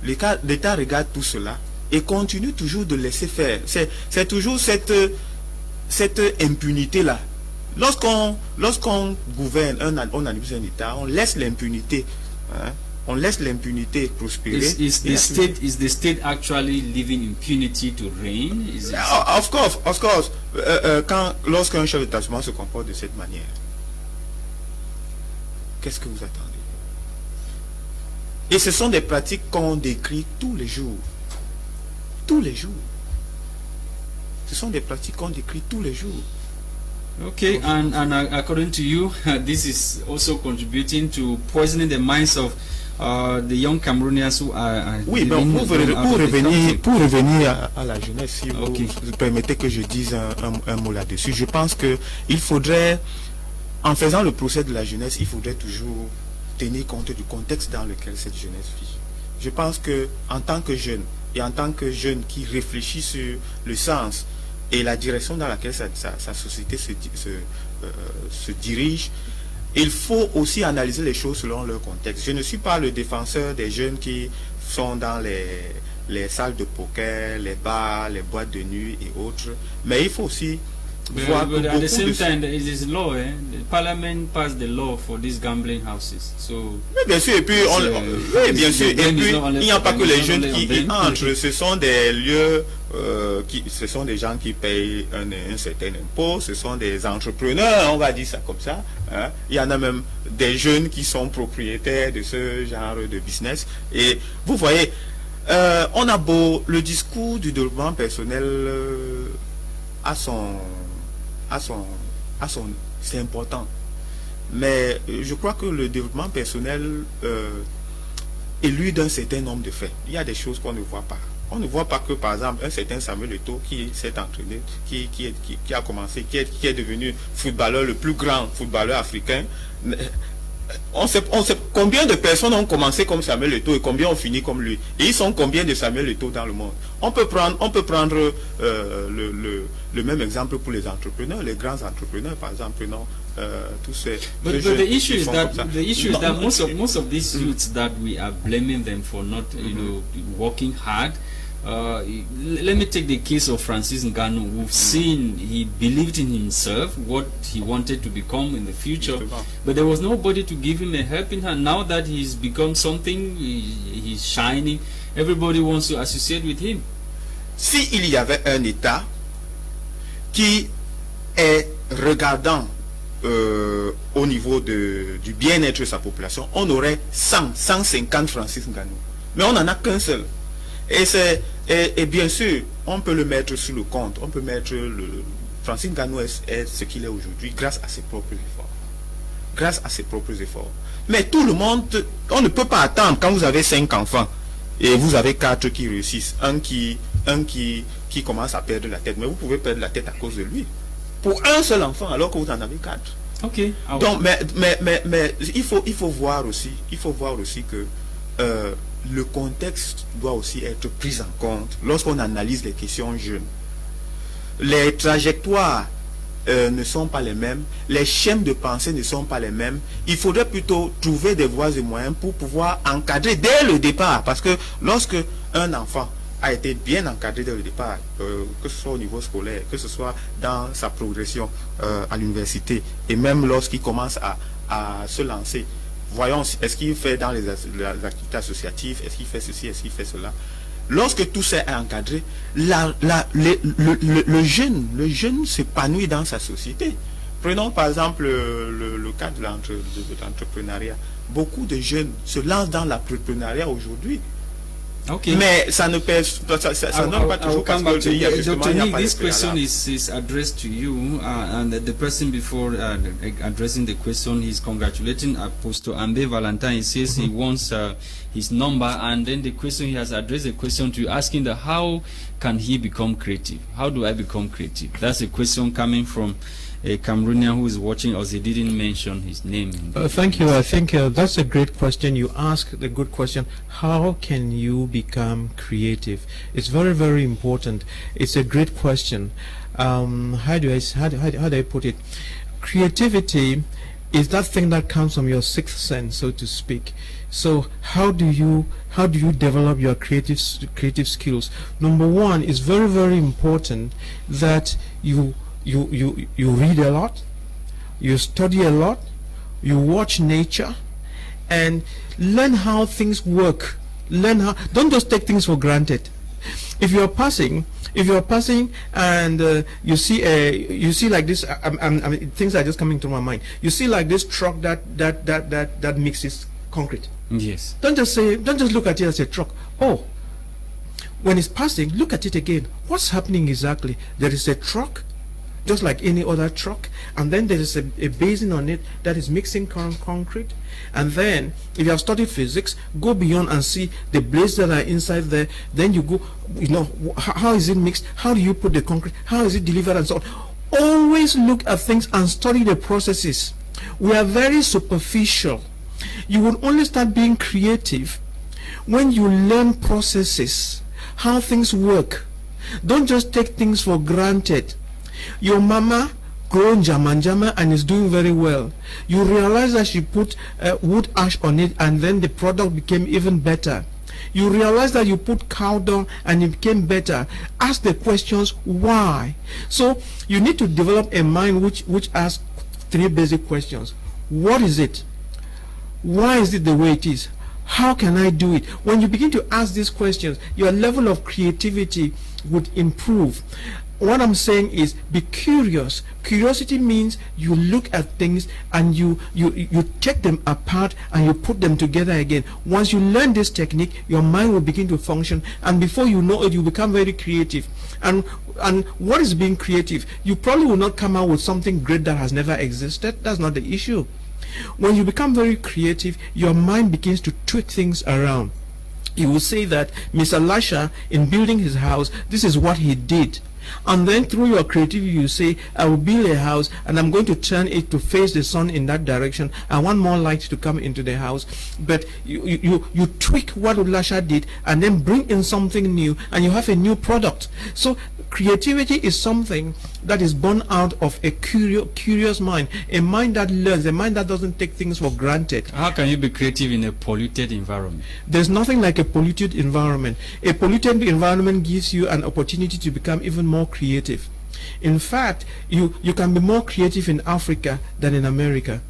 D: L'État regarde tout cela et continue toujours de laisser faire. C'est toujours cette impunité-là. Lorsqu'on gouverne, on administre un État, on laisse l'impunité. Hein, on laisse l'impunité prospérer.
A: Is the state actually leaving impunity to reign?
D: Of course. Lorsqu'un chef d'établissement se comporte de cette manière, qu'est-ce que vous attendez? Et ce sont des pratiques qu'on décrit tous les jours. Tous les jours. Ce sont des pratiques qu'on décrit tous les jours.
A: Okay, and according to you, this is also contributing to poisoning the minds of the young Cameroonians who are
D: oui, mais pour revenir à la jeunesse, si vous permettez que je dise un mot là-dessus, je pense que il faudrait, en faisant le procès de la jeunesse, il faudrait toujours tenir compte du contexte dans lequel cette jeunesse vit. Je pense que en tant que jeune, et en tant que jeune qui réfléchit sur le sens et la direction dans laquelle sa société se dirige, il faut aussi analyser les choses selon leur contexte. Je ne suis pas le défenseur des jeunes qui sont dans les salles de poker, les bars, les boîtes de nuit et autres, mais il faut aussi voir que
A: at the same time, it is law. The parliament passed the law for these gambling houses. So,
D: oui, bien sûr. Et puis, bien sûr. Et puis, il n'y a pas que les jeunes qui y entrent. Ce sont des lieux, ce sont des gens qui payent un certain impôt. Ce sont des entrepreneurs, on va dire ça comme ça. Hein. Il y en a même des jeunes qui sont propriétaires de ce genre de business. Et vous voyez, on a beau le discours du développement personnel c'est important, mais je crois que le développement personnel est lui d'un certain nombre de faits. Il y a des choses qu'on ne voit pas. On ne voit pas que, par exemple, un certain Samuel Eto'o qui s'est entraîné, qui a commencé, qui est devenu footballeur, le plus grand footballeur africain. On sait combien de personnes ont commencé comme Samuel Eto'o et combien ont fini comme lui. Et ils sont combien de Samuel Eto'o dans le monde? On peut prendre le même exemple pour les entrepreneurs, les grands entrepreneurs, par exemple, non? Tous ces
A: but the issue is that most of these youths that we are blaming them for not working hard. Let me take the case of Francis Ngannou. We've seen he believed in himself, what he wanted to become in the future, but there was nobody to give him a helping hand. Now that he's become something, he's shining, everybody wants to associate with him.
D: S'il y avait un État qui est regardant au niveau du bien-être de sa population, on aurait 150 Francis Ngannou. Mais on n'en a qu'un seul. Et bien sûr, on peut le mettre sur le compte. On peut mettre Francis Ngannou est ce qu'il est aujourd'hui grâce à ses propres efforts. Grâce à ses propres efforts. Mais tout le monde, on ne peut pas attendre quand vous avez 5 enfants et vous avez 4 qui réussissent, un qui commence à perdre la tête. Mais vous pouvez perdre la tête à cause de lui. Pour un seul enfant, alors que vous en avez 4.
A: Ok.
D: Donc, mais il faut voir aussi que le contexte doit aussi être pris en compte lorsqu'on analyse les questions jeunes. Les trajectoires ne sont pas les mêmes, les schèmes de pensée ne sont pas les mêmes. Il faudrait plutôt trouver des voies et moyens pour pouvoir encadrer dès le départ, parce que lorsque un enfant a été bien encadré dès le départ, que ce soit au niveau scolaire, que ce soit dans sa progression à l'université, et même lorsqu'il commence à se lancer, voyons, est-ce qu'il fait dans les activités associatives, est-ce qu'il fait ceci, est-ce qu'il fait cela. Lorsque tout ça est encadré, le jeune s'épanouit dans sa société. Prenons par exemple le cas de l'entrepreneuriat. Beaucoup de jeunes se lancent dans l'entrepreneuriat aujourd'hui.
A: Okay.
D: Mais ça ne pèse pas, ça donne pas toujours parce que il y a justement,
A: Dr. Nick, this question is addressed to you, and the person before addressing the question, he's congratulating Apostle AMBE Valentine. He says he wants his number, and then the question, he has addressed the question to you, asking how can he become creative? How do I become creative? That's a question coming from a Cameroonian who is watching us. He didn't mention his name.
B: Thank you. I think that's a great question. You asked a good question. How can you become creative? It's very, very important. It's a great question. How do I put it? Creativity is that thing that comes from your sixth sense, so to speak. So how do you develop your creative skills? Number one, is very, very important that you read a lot, you study a lot, you watch nature, and learn how things work. Don't just take things for granted. If you're passing and you see like this, things are just coming to my mind. You see like this truck that mixes concrete.
A: Yes.
B: Don't just look at it as a truck. Oh, when it's passing, look at it again. What's happening exactly? There is a truck, just like any other truck, and then there is a basin on it that is mixing concrete. And then if you have studied physics, go beyond and see the blades that are inside there. Then you go, how is it mixed? How do you put the concrete? How is it delivered, and so on? Always look at things and study the processes. We are very superficial. You will only start being creative when you learn processes, how things work. Don't just take things for granted. Your mama grown jama and is doing very well. You realize that she put wood ash on it, and then the product became even better. You realize that you put cow dung and it became better. Ask the questions why. So you need to develop a mind which asks three basic questions. What is it? Why is it the way it is? How can I do it? When you begin to ask these questions, your level of creativity would improve. What I'm saying is, be curious. Curiosity means you look at things and you take them apart and you put them together again. Once you learn this technique, your mind will begin to function, and before you know it, you become very creative. And what is being creative? You probably will not come out with something great that has never existed. That's not the issue. When you become very creative, your mind begins to tweak things around. You will say that Mr. Lasha, in building his house, this is what he did. And then through your creativity, you say, I will build a house and I'm going to turn it to face the sun in that direction. I want more light to come into the house. But you tweak what Lasha did and then bring in something new, and you have a new product. So creativity is something that is born out of a curious mind, a mind that learns, a mind that doesn't take things for granted.
A: How can you be creative in a polluted environment?
B: There's nothing like a polluted environment. A polluted environment gives you an opportunity to become even more creative. In fact, you can be more creative in Africa than in America.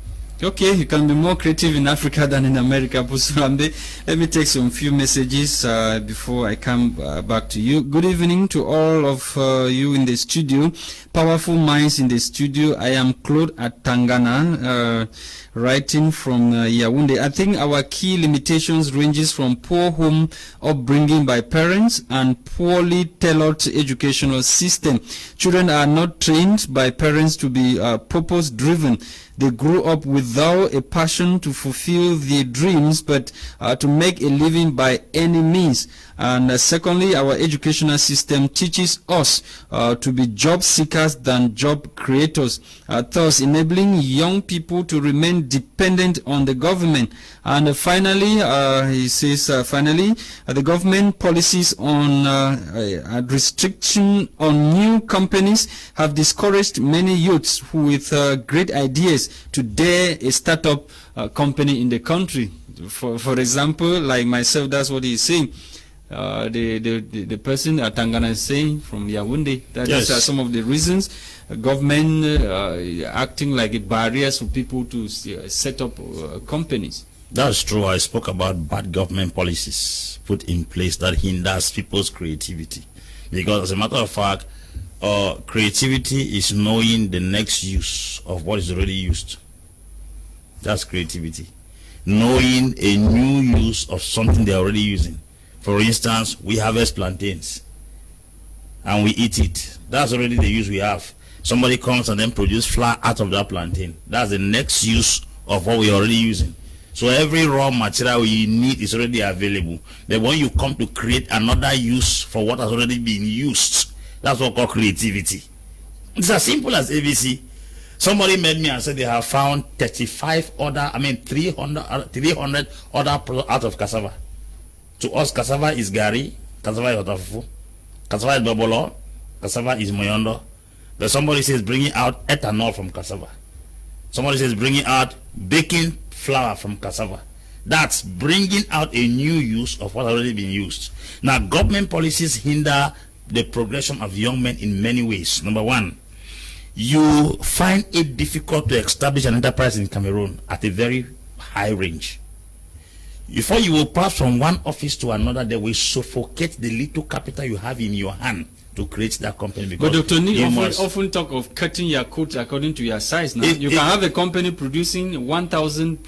A: Okay, you can be more creative in Africa than in America. Let me take some few messages before I come back to you. Good evening to all of you in the studio. Powerful minds in the studio. I am Claude Atangana, writing from Yaoundé. I think our key limitations ranges from poor home upbringing by parents and poorly tailored educational system. Children are not trained by parents to be purpose-driven. They grew up without a passion to fulfill their dreams, but to make a living by any means. And secondly, our educational system teaches us to be job seekers than job creators, thus enabling young people to remain dependent on the government. And finally, he says, the government policies on restriction on new companies have discouraged many youths who with great ideas to dare a startup company in the country. For example, like myself, that's what he's saying. The person at Tangana is saying from Yaoundé that
C: yes.
A: These are some of the reasons government acting like barriers for people to set up companies.
C: That's true. I spoke about bad government policies put in place that hinders people's creativity, because as a matter of fact, creativity is knowing the next use of what is already used. That's creativity. Knowing a new use of something they're already using. For instance, we harvest plantains and we eat it. That's already the use we have. Somebody comes and then produce flour out of that plantain. That's the next use of what we're already using. So every raw material you need is already available. Then when you come to create another use for what has already been used, that's what we call creativity. It's as simple as ABC. Somebody made me and said they have found 300 other products out of cassava. To us, cassava is gari, cassava is otafufu, cassava is bobolo, cassava is moyondo. But somebody says bringing out ethanol from cassava. Somebody says bringing out baking flour from cassava. That's bringing out a new use of what has already been used. Now, government policies hinder the progression of young men in many ways. Number one, you find it difficult to establish an enterprise in Cameroon at a very high range. Before you will pass from one office to another, they will suffocate the little capital you have in your hand to create that company. Because
A: but Dr. Nick often talk of cutting your coat according to your size. Now you can have a company producing 1,000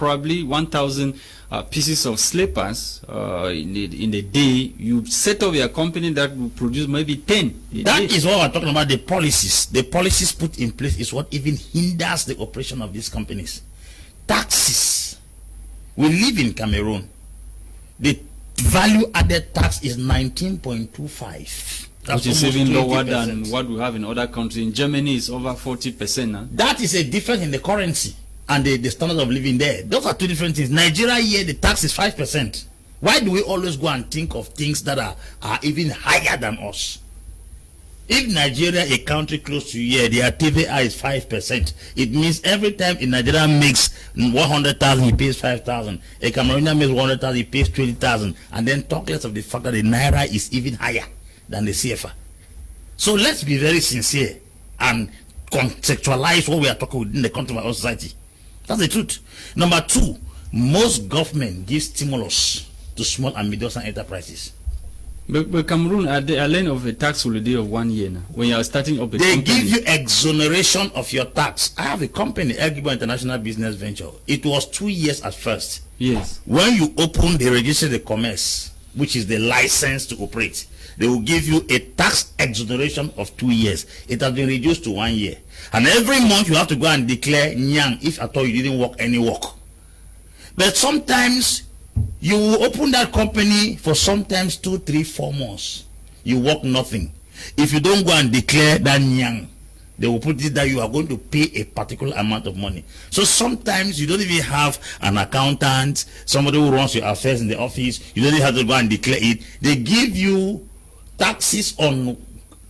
A: pieces of slippers in a day. You set up your company that will produce maybe 10.
C: That is what we're talking about. The policies put in place is what even hinders the operation of these companies. Taxes. We live in Cameroon. The value added tax is 19.25.
A: Which is even lower than what we have in other countries. In Germany, it's over 40% now.
C: That is a difference in the currency and the standard of living there. Those are two different things. Nigeria here, the tax is 5%. Why do we always go and think of things that are even higher than us? If Nigeria, a country close to here, their TVA is 5%, it means every time a Nigerian makes 100,000, he pays 5,000. A Cameroonian makes 100,000, he pays 20,000. And then talk less of the fact that the Naira is even higher than the CFA. So let's be very sincere and contextualize what we are talking within the context of our society. That's the truth. Number two, most government gives stimulus to small and medium-sized enterprises.
A: But Cameroon, at the end of a tax holiday of 1 year now, when you are starting up a
C: they
A: company,
C: give you exoneration of your tax. I have a company, NICK International Business Venture. It was 2 years at first.
A: Yes.
C: When you open, they register the commerce, which is the license to operate. They will give you a tax exoneration of 2 years. It has been reduced to 1 year. And every month you have to go and declare nyang if at all you didn't work any work. But sometimes you will open that company for sometimes 2, 3, 4 months. You work nothing. If you don't go and declare that nyang, they will put it that you are going to pay a particular amount of money. So sometimes you don't even have an accountant, somebody who runs your affairs in the office. You don't even have to go and declare it. They give you taxes on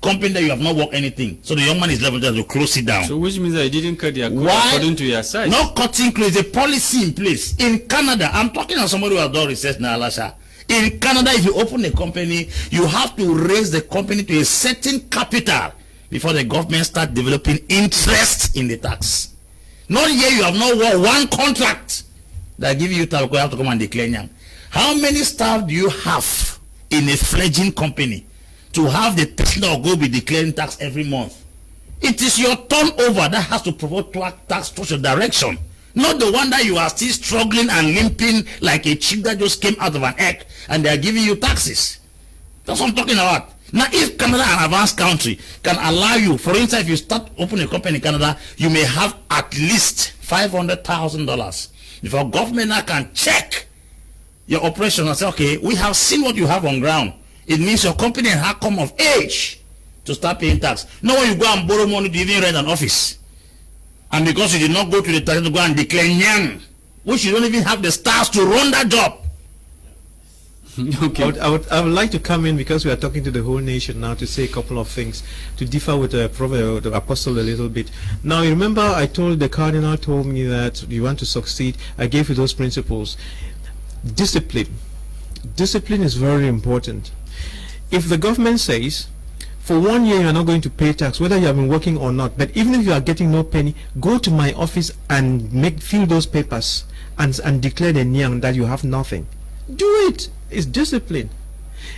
C: company that you have not worked anything. So the young man is left to close it down.
A: So which means that you didn't cut their quota according to your size.
C: Not cutting close, a policy in place. In Canada, I'm talking to somebody who has done research now, Lasha. In Canada, if you open a company, you have to raise the company to a certain capital before the government start developing interest in the tax. Not here, you have not won one contract that give you tax, you have to come and declare nyang. How many staff do you have in a fledgling company to have the person that will go be declaring tax every month? It is your turnover that has to promote tax towards your direction, not the one that you are still struggling and limping like a chick that just came out of an egg and they are giving you taxes. That's what I'm talking about. Now, if Canada, an advanced country, can allow you, for instance, if you start opening a company in Canada, you may have at least $500,000 before government now can check your operation and say, okay, we have seen what you have on ground. It means your company has come of age to start paying tax. Not when you go and borrow money to even rent an office. And because you did not go to the tax to go and declare nyang, which you don't even have the stars to run that job.
B: Okay. I would like to come in because we are talking to the whole nation now to say a couple of things, to differ with the apostle a little bit. Now, you remember I told the cardinal told me that you want to succeed. I gave you those principles. Discipline. Discipline is very important. If the government says, for 1 year you are not going to pay tax, whether you have been working or not, but even if you are getting no penny, go to my office and fill those papers and declare the nyang that you have nothing. Do it. It's discipline.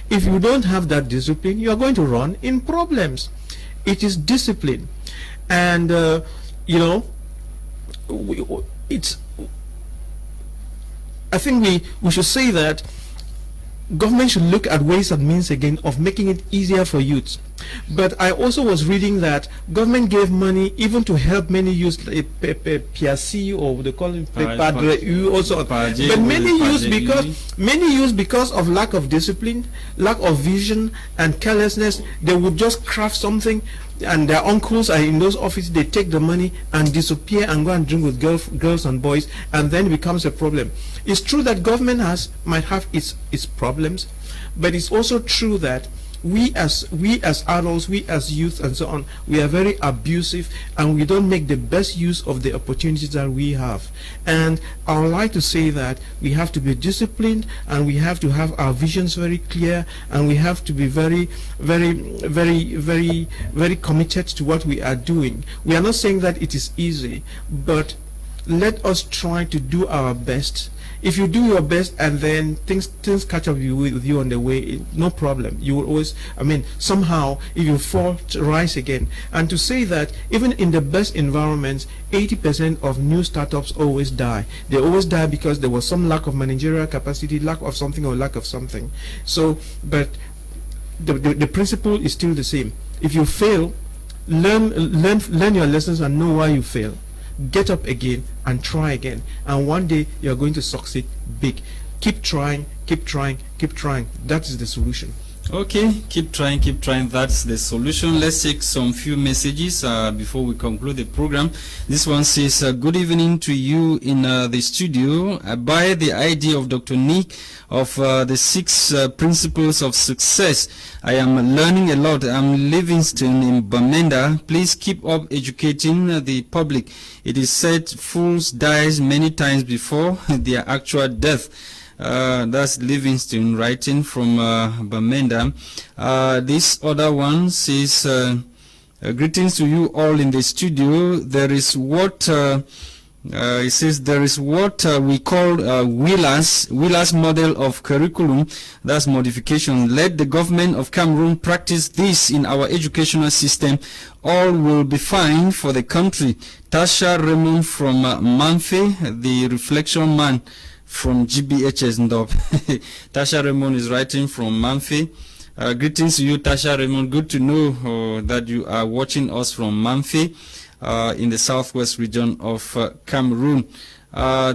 B: If you don't have that discipline, you are going to run in problems. It is discipline. And you know, I think we should say that government should look at ways and means again of making it easier for youths. But I also was reading that government gave money even to help many youths, PRC, or they call it Padre U also. But many youths because of lack of discipline, lack of vision and carelessness, they would just craft something, and their uncles are in those offices, they take the money and disappear and go and drink with girls and boys, and then it becomes a problem. It's true that government might have its problems, but it's also true that we as adults, we as youth and so on, we are very abusive, and we don't make the best use of the opportunities that we have. And I would like to say that we have to be disciplined, and we have to have our visions very clear, and we have to be very committed to what we are doing. We are not saying that it is easy, but let us try to do our best. If you do your best and then things catch up with you on the way, no problem. You will always, somehow, if you fall, rise again. And to say that even in the best environments, 80% of new startups always die. They always die because there was some lack of managerial capacity, lack of something or lack of something. So, but the principle is still the same. If you fail, learn your lessons and know why you fail. Get up again and try again, and one day you're going to succeed big. Keep trying, keep trying, keep trying. That is the solution.
A: Okay, keep trying, that's the solution. Let's take some few messages before we conclude the program. This one says, good evening to you in the studio. I buy the idea of Dr. Nick of the 6 principles of success. I am learning a lot. I'm Livingston in Bamenda. Please keep up educating the public. It is said fools dies many times before their actual death. That's Livingston writing from Bamenda. This other one says, greetings to you all in the studio. There is what it says there is what we call Wheeler's model of curriculum. That's modification. Let the government of Cameroon practice this in our educational system. All will be fine for the country. Tasha Raymond from Manfe, the reflection man from GBHS Ndop. Tasha Raymond is writing from Manfe. Greetings to you, Tasha Raymond. Good to know that you are watching us from Manfe in the southwest region of Cameroon.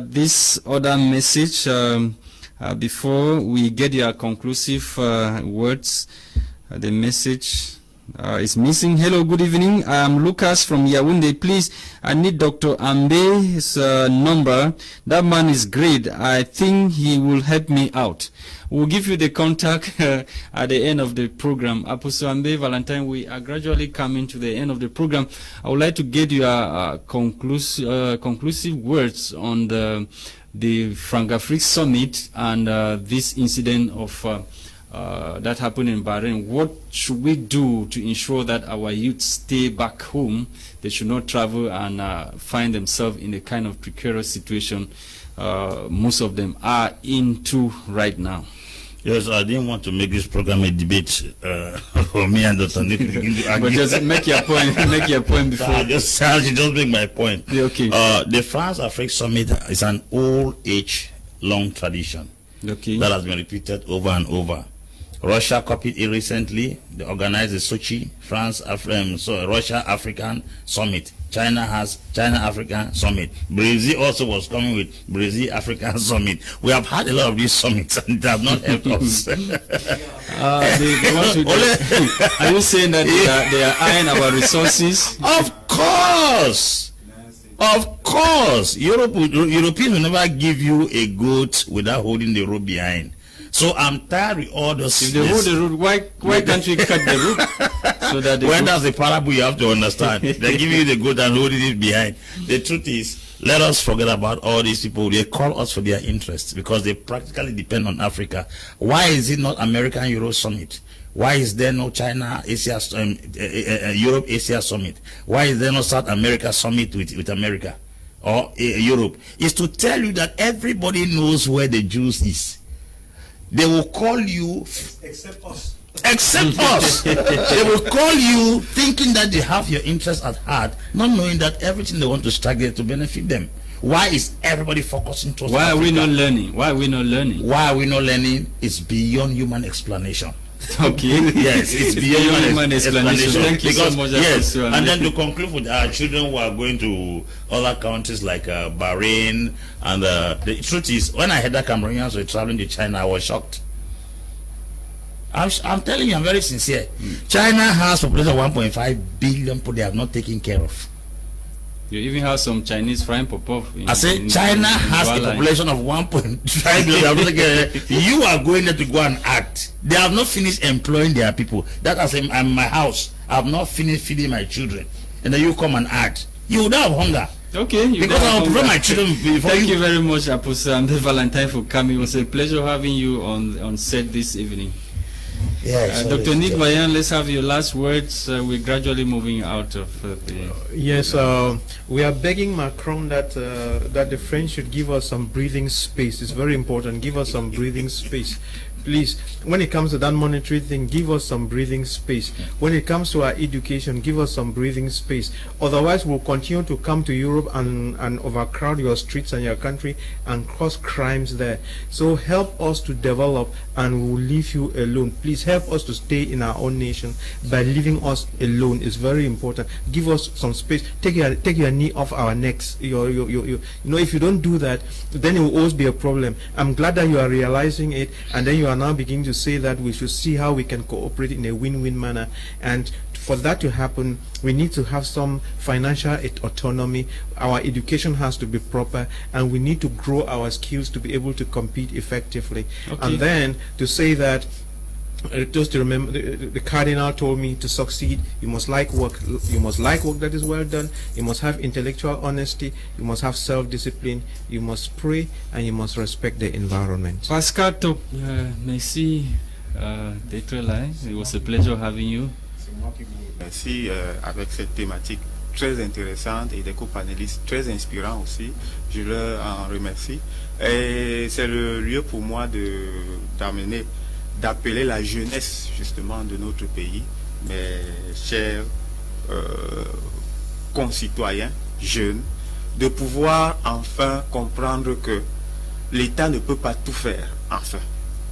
A: This other message, before we get your conclusive words, the message is missing. Hello, good evening. I am Lucas from Yaoundé. Please, I need Dr. AMBE's number. That man is great. I think he will help me out. We'll give you the contact at the end of the program. Apostle AMBE, Valentine, we are gradually coming to the end of the program. I would like to get your conclusive words on the Franc-Afrique Summit and this incident of that happened in Bahrain. What should we do to ensure that our youth stay back home? They should not travel and find themselves in the kind of precarious situation most of them are into right now.
C: Yes, I didn't want to make this program a debate for me and Dr. Nick.
A: But just make your point. Make your point before.
C: I'll just make my point.
A: Yeah, okay.
C: The France-Afrique Summit is an old-age, long tradition that has been repeated over and over. Russia copied it recently. They organized the Sochi Russia African Summit. China has China African Summit. Brazil also was coming with Brazil African Summit. We have had a lot of these summits and they have not helped us.
A: They want to are you saying that they are eyeing our resources?
C: Of course. Of course. Europeans will never give you a goat without holding the rope behind. So I'm tired with all those.
A: If they hold the root, why can't we cut the root? So that
C: when that's the parable you have to understand. They give you the goat and holding it behind. The truth is, let us forget about all these people. They call us for their interests because they practically depend on Africa. Why is it not American Euro Summit? Why is there no China Asia Europe Asia Summit? Why is there no South America Summit with America or Europe? It's to tell you that everybody knows where the juice is. They will call you, except us. Except us. They will call you thinking that they have your interest at heart, not knowing that everything they want to strike there to benefit them. Why is everybody focusing towards
A: Why
C: Africa?
A: are we not learning? Why are we not learning?
C: Why are we not learning is beyond human explanation.
A: Okay.
C: Yes, it's beyond
A: human explanation. Thank you so much.
C: Yes, and then to conclude with our children who are going to other countries like Bahrain, and the truth is, when I heard that Cameroonians were traveling to China, I was shocked. I'm telling you, I'm very sincere. China has a population of 1.5 billion people they have not taken care of.
A: You even have some Chinese frying pop-up.
C: I say China has a population of 1.5 billion. You are going there to go and act. They have not finished employing their people. That as I'm in my house, I have not finished feeding my children, and then you come and act. You would have hunger.
A: Okay,
C: because I will prepare my children before.
A: Thank you very much, Apostle AMBE Valentine, for coming. It was a pleasure having you on set this evening.
C: Yes,
A: Dr. Nick NGWANYAM, let's have your last words. We're gradually moving out of the...
B: Yes, we are begging Macron that that the French should give us some breathing space. It's very important. Give us some breathing space. Please, when it comes to that monetary thing, give us some breathing space. When it comes to our education, give us some breathing space. Otherwise, we'll continue to come to Europe and overcrowd your streets and your country and cause crimes there. So help us to develop, and we'll leave you alone. Please help us to stay in our own nation by leaving us alone. It's very important. Give us some space. Take your knee off our necks. You know, if you don't do that, then it will always be a problem. I'm glad that you are realizing it, and then you are now beginning to say that we should see how we can cooperate in a win-win manner. And for that to happen, we need to have some financial autonomy. Our education has to be proper, and we need to grow our skills to be able to compete effectively. Okay. And then to say that, just to remember, the cardinal told me to succeed, you must like work. You must like work that is well done. You must have intellectual honesty. You must have self-discipline. You must pray, and you must respect the environment.
A: Pascal, merci d'être là. It was a pleasure having you.
D: Merci avec cette thématique très intéressante et des co-panélistes très inspirants aussi. Je leur en remercie. Et c'est le lieu pour moi d'appeler la jeunesse justement de notre pays, mes chers concitoyens jeunes, de pouvoir enfin comprendre que l'État ne peut pas tout faire. Enfin,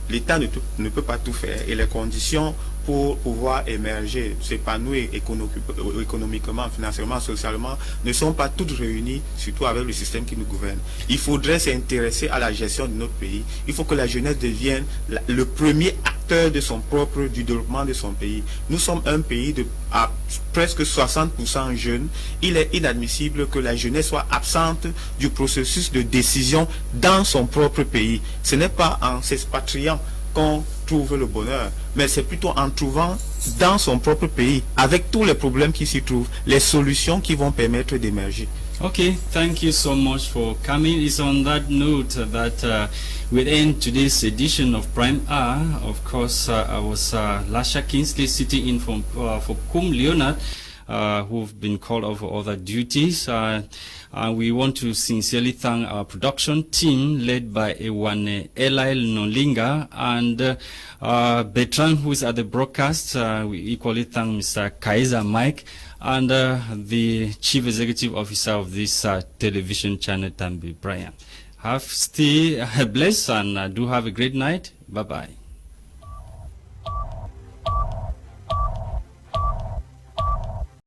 D: l'État ne peut pas tout faire, et les conditions pour pouvoir émerger, s'épanouir économiquement, financièrement, socialement, ne sont pas toutes réunies, surtout avec le système qui nous gouverne. Il faudrait s'intéresser à la gestion de notre pays. Il faut que la jeunesse devienne le premier acteur du développement de son pays. Nous sommes un pays à presque 60% jeunes. Il est inadmissible que la jeunesse soit absente du processus de décision dans son propre pays. Ce n'est pas en s'expatriant qu'on trouve le bonheur, mais c'est plutôt en trouvant dans son propre pays, avec tous les problèmes qui s'y trouvent, les solutions qui vont permettre d'émerger.
A: Okay, thank you so much for coming. It's on that note that we end today's edition of Prime Hour. Of course, I was Lasha KINGSLY sitting in for Leonard, who've been called off for other duties. We want to sincerely thank our production team led by EWANE NOLINGA and Bertrand, who is at the broadcast. We equally thank Mr. Kaiser Mike and the Chief Executive Officer of this television channel, AMBE, Brian. Stay blessed and do have a great night. Bye-bye.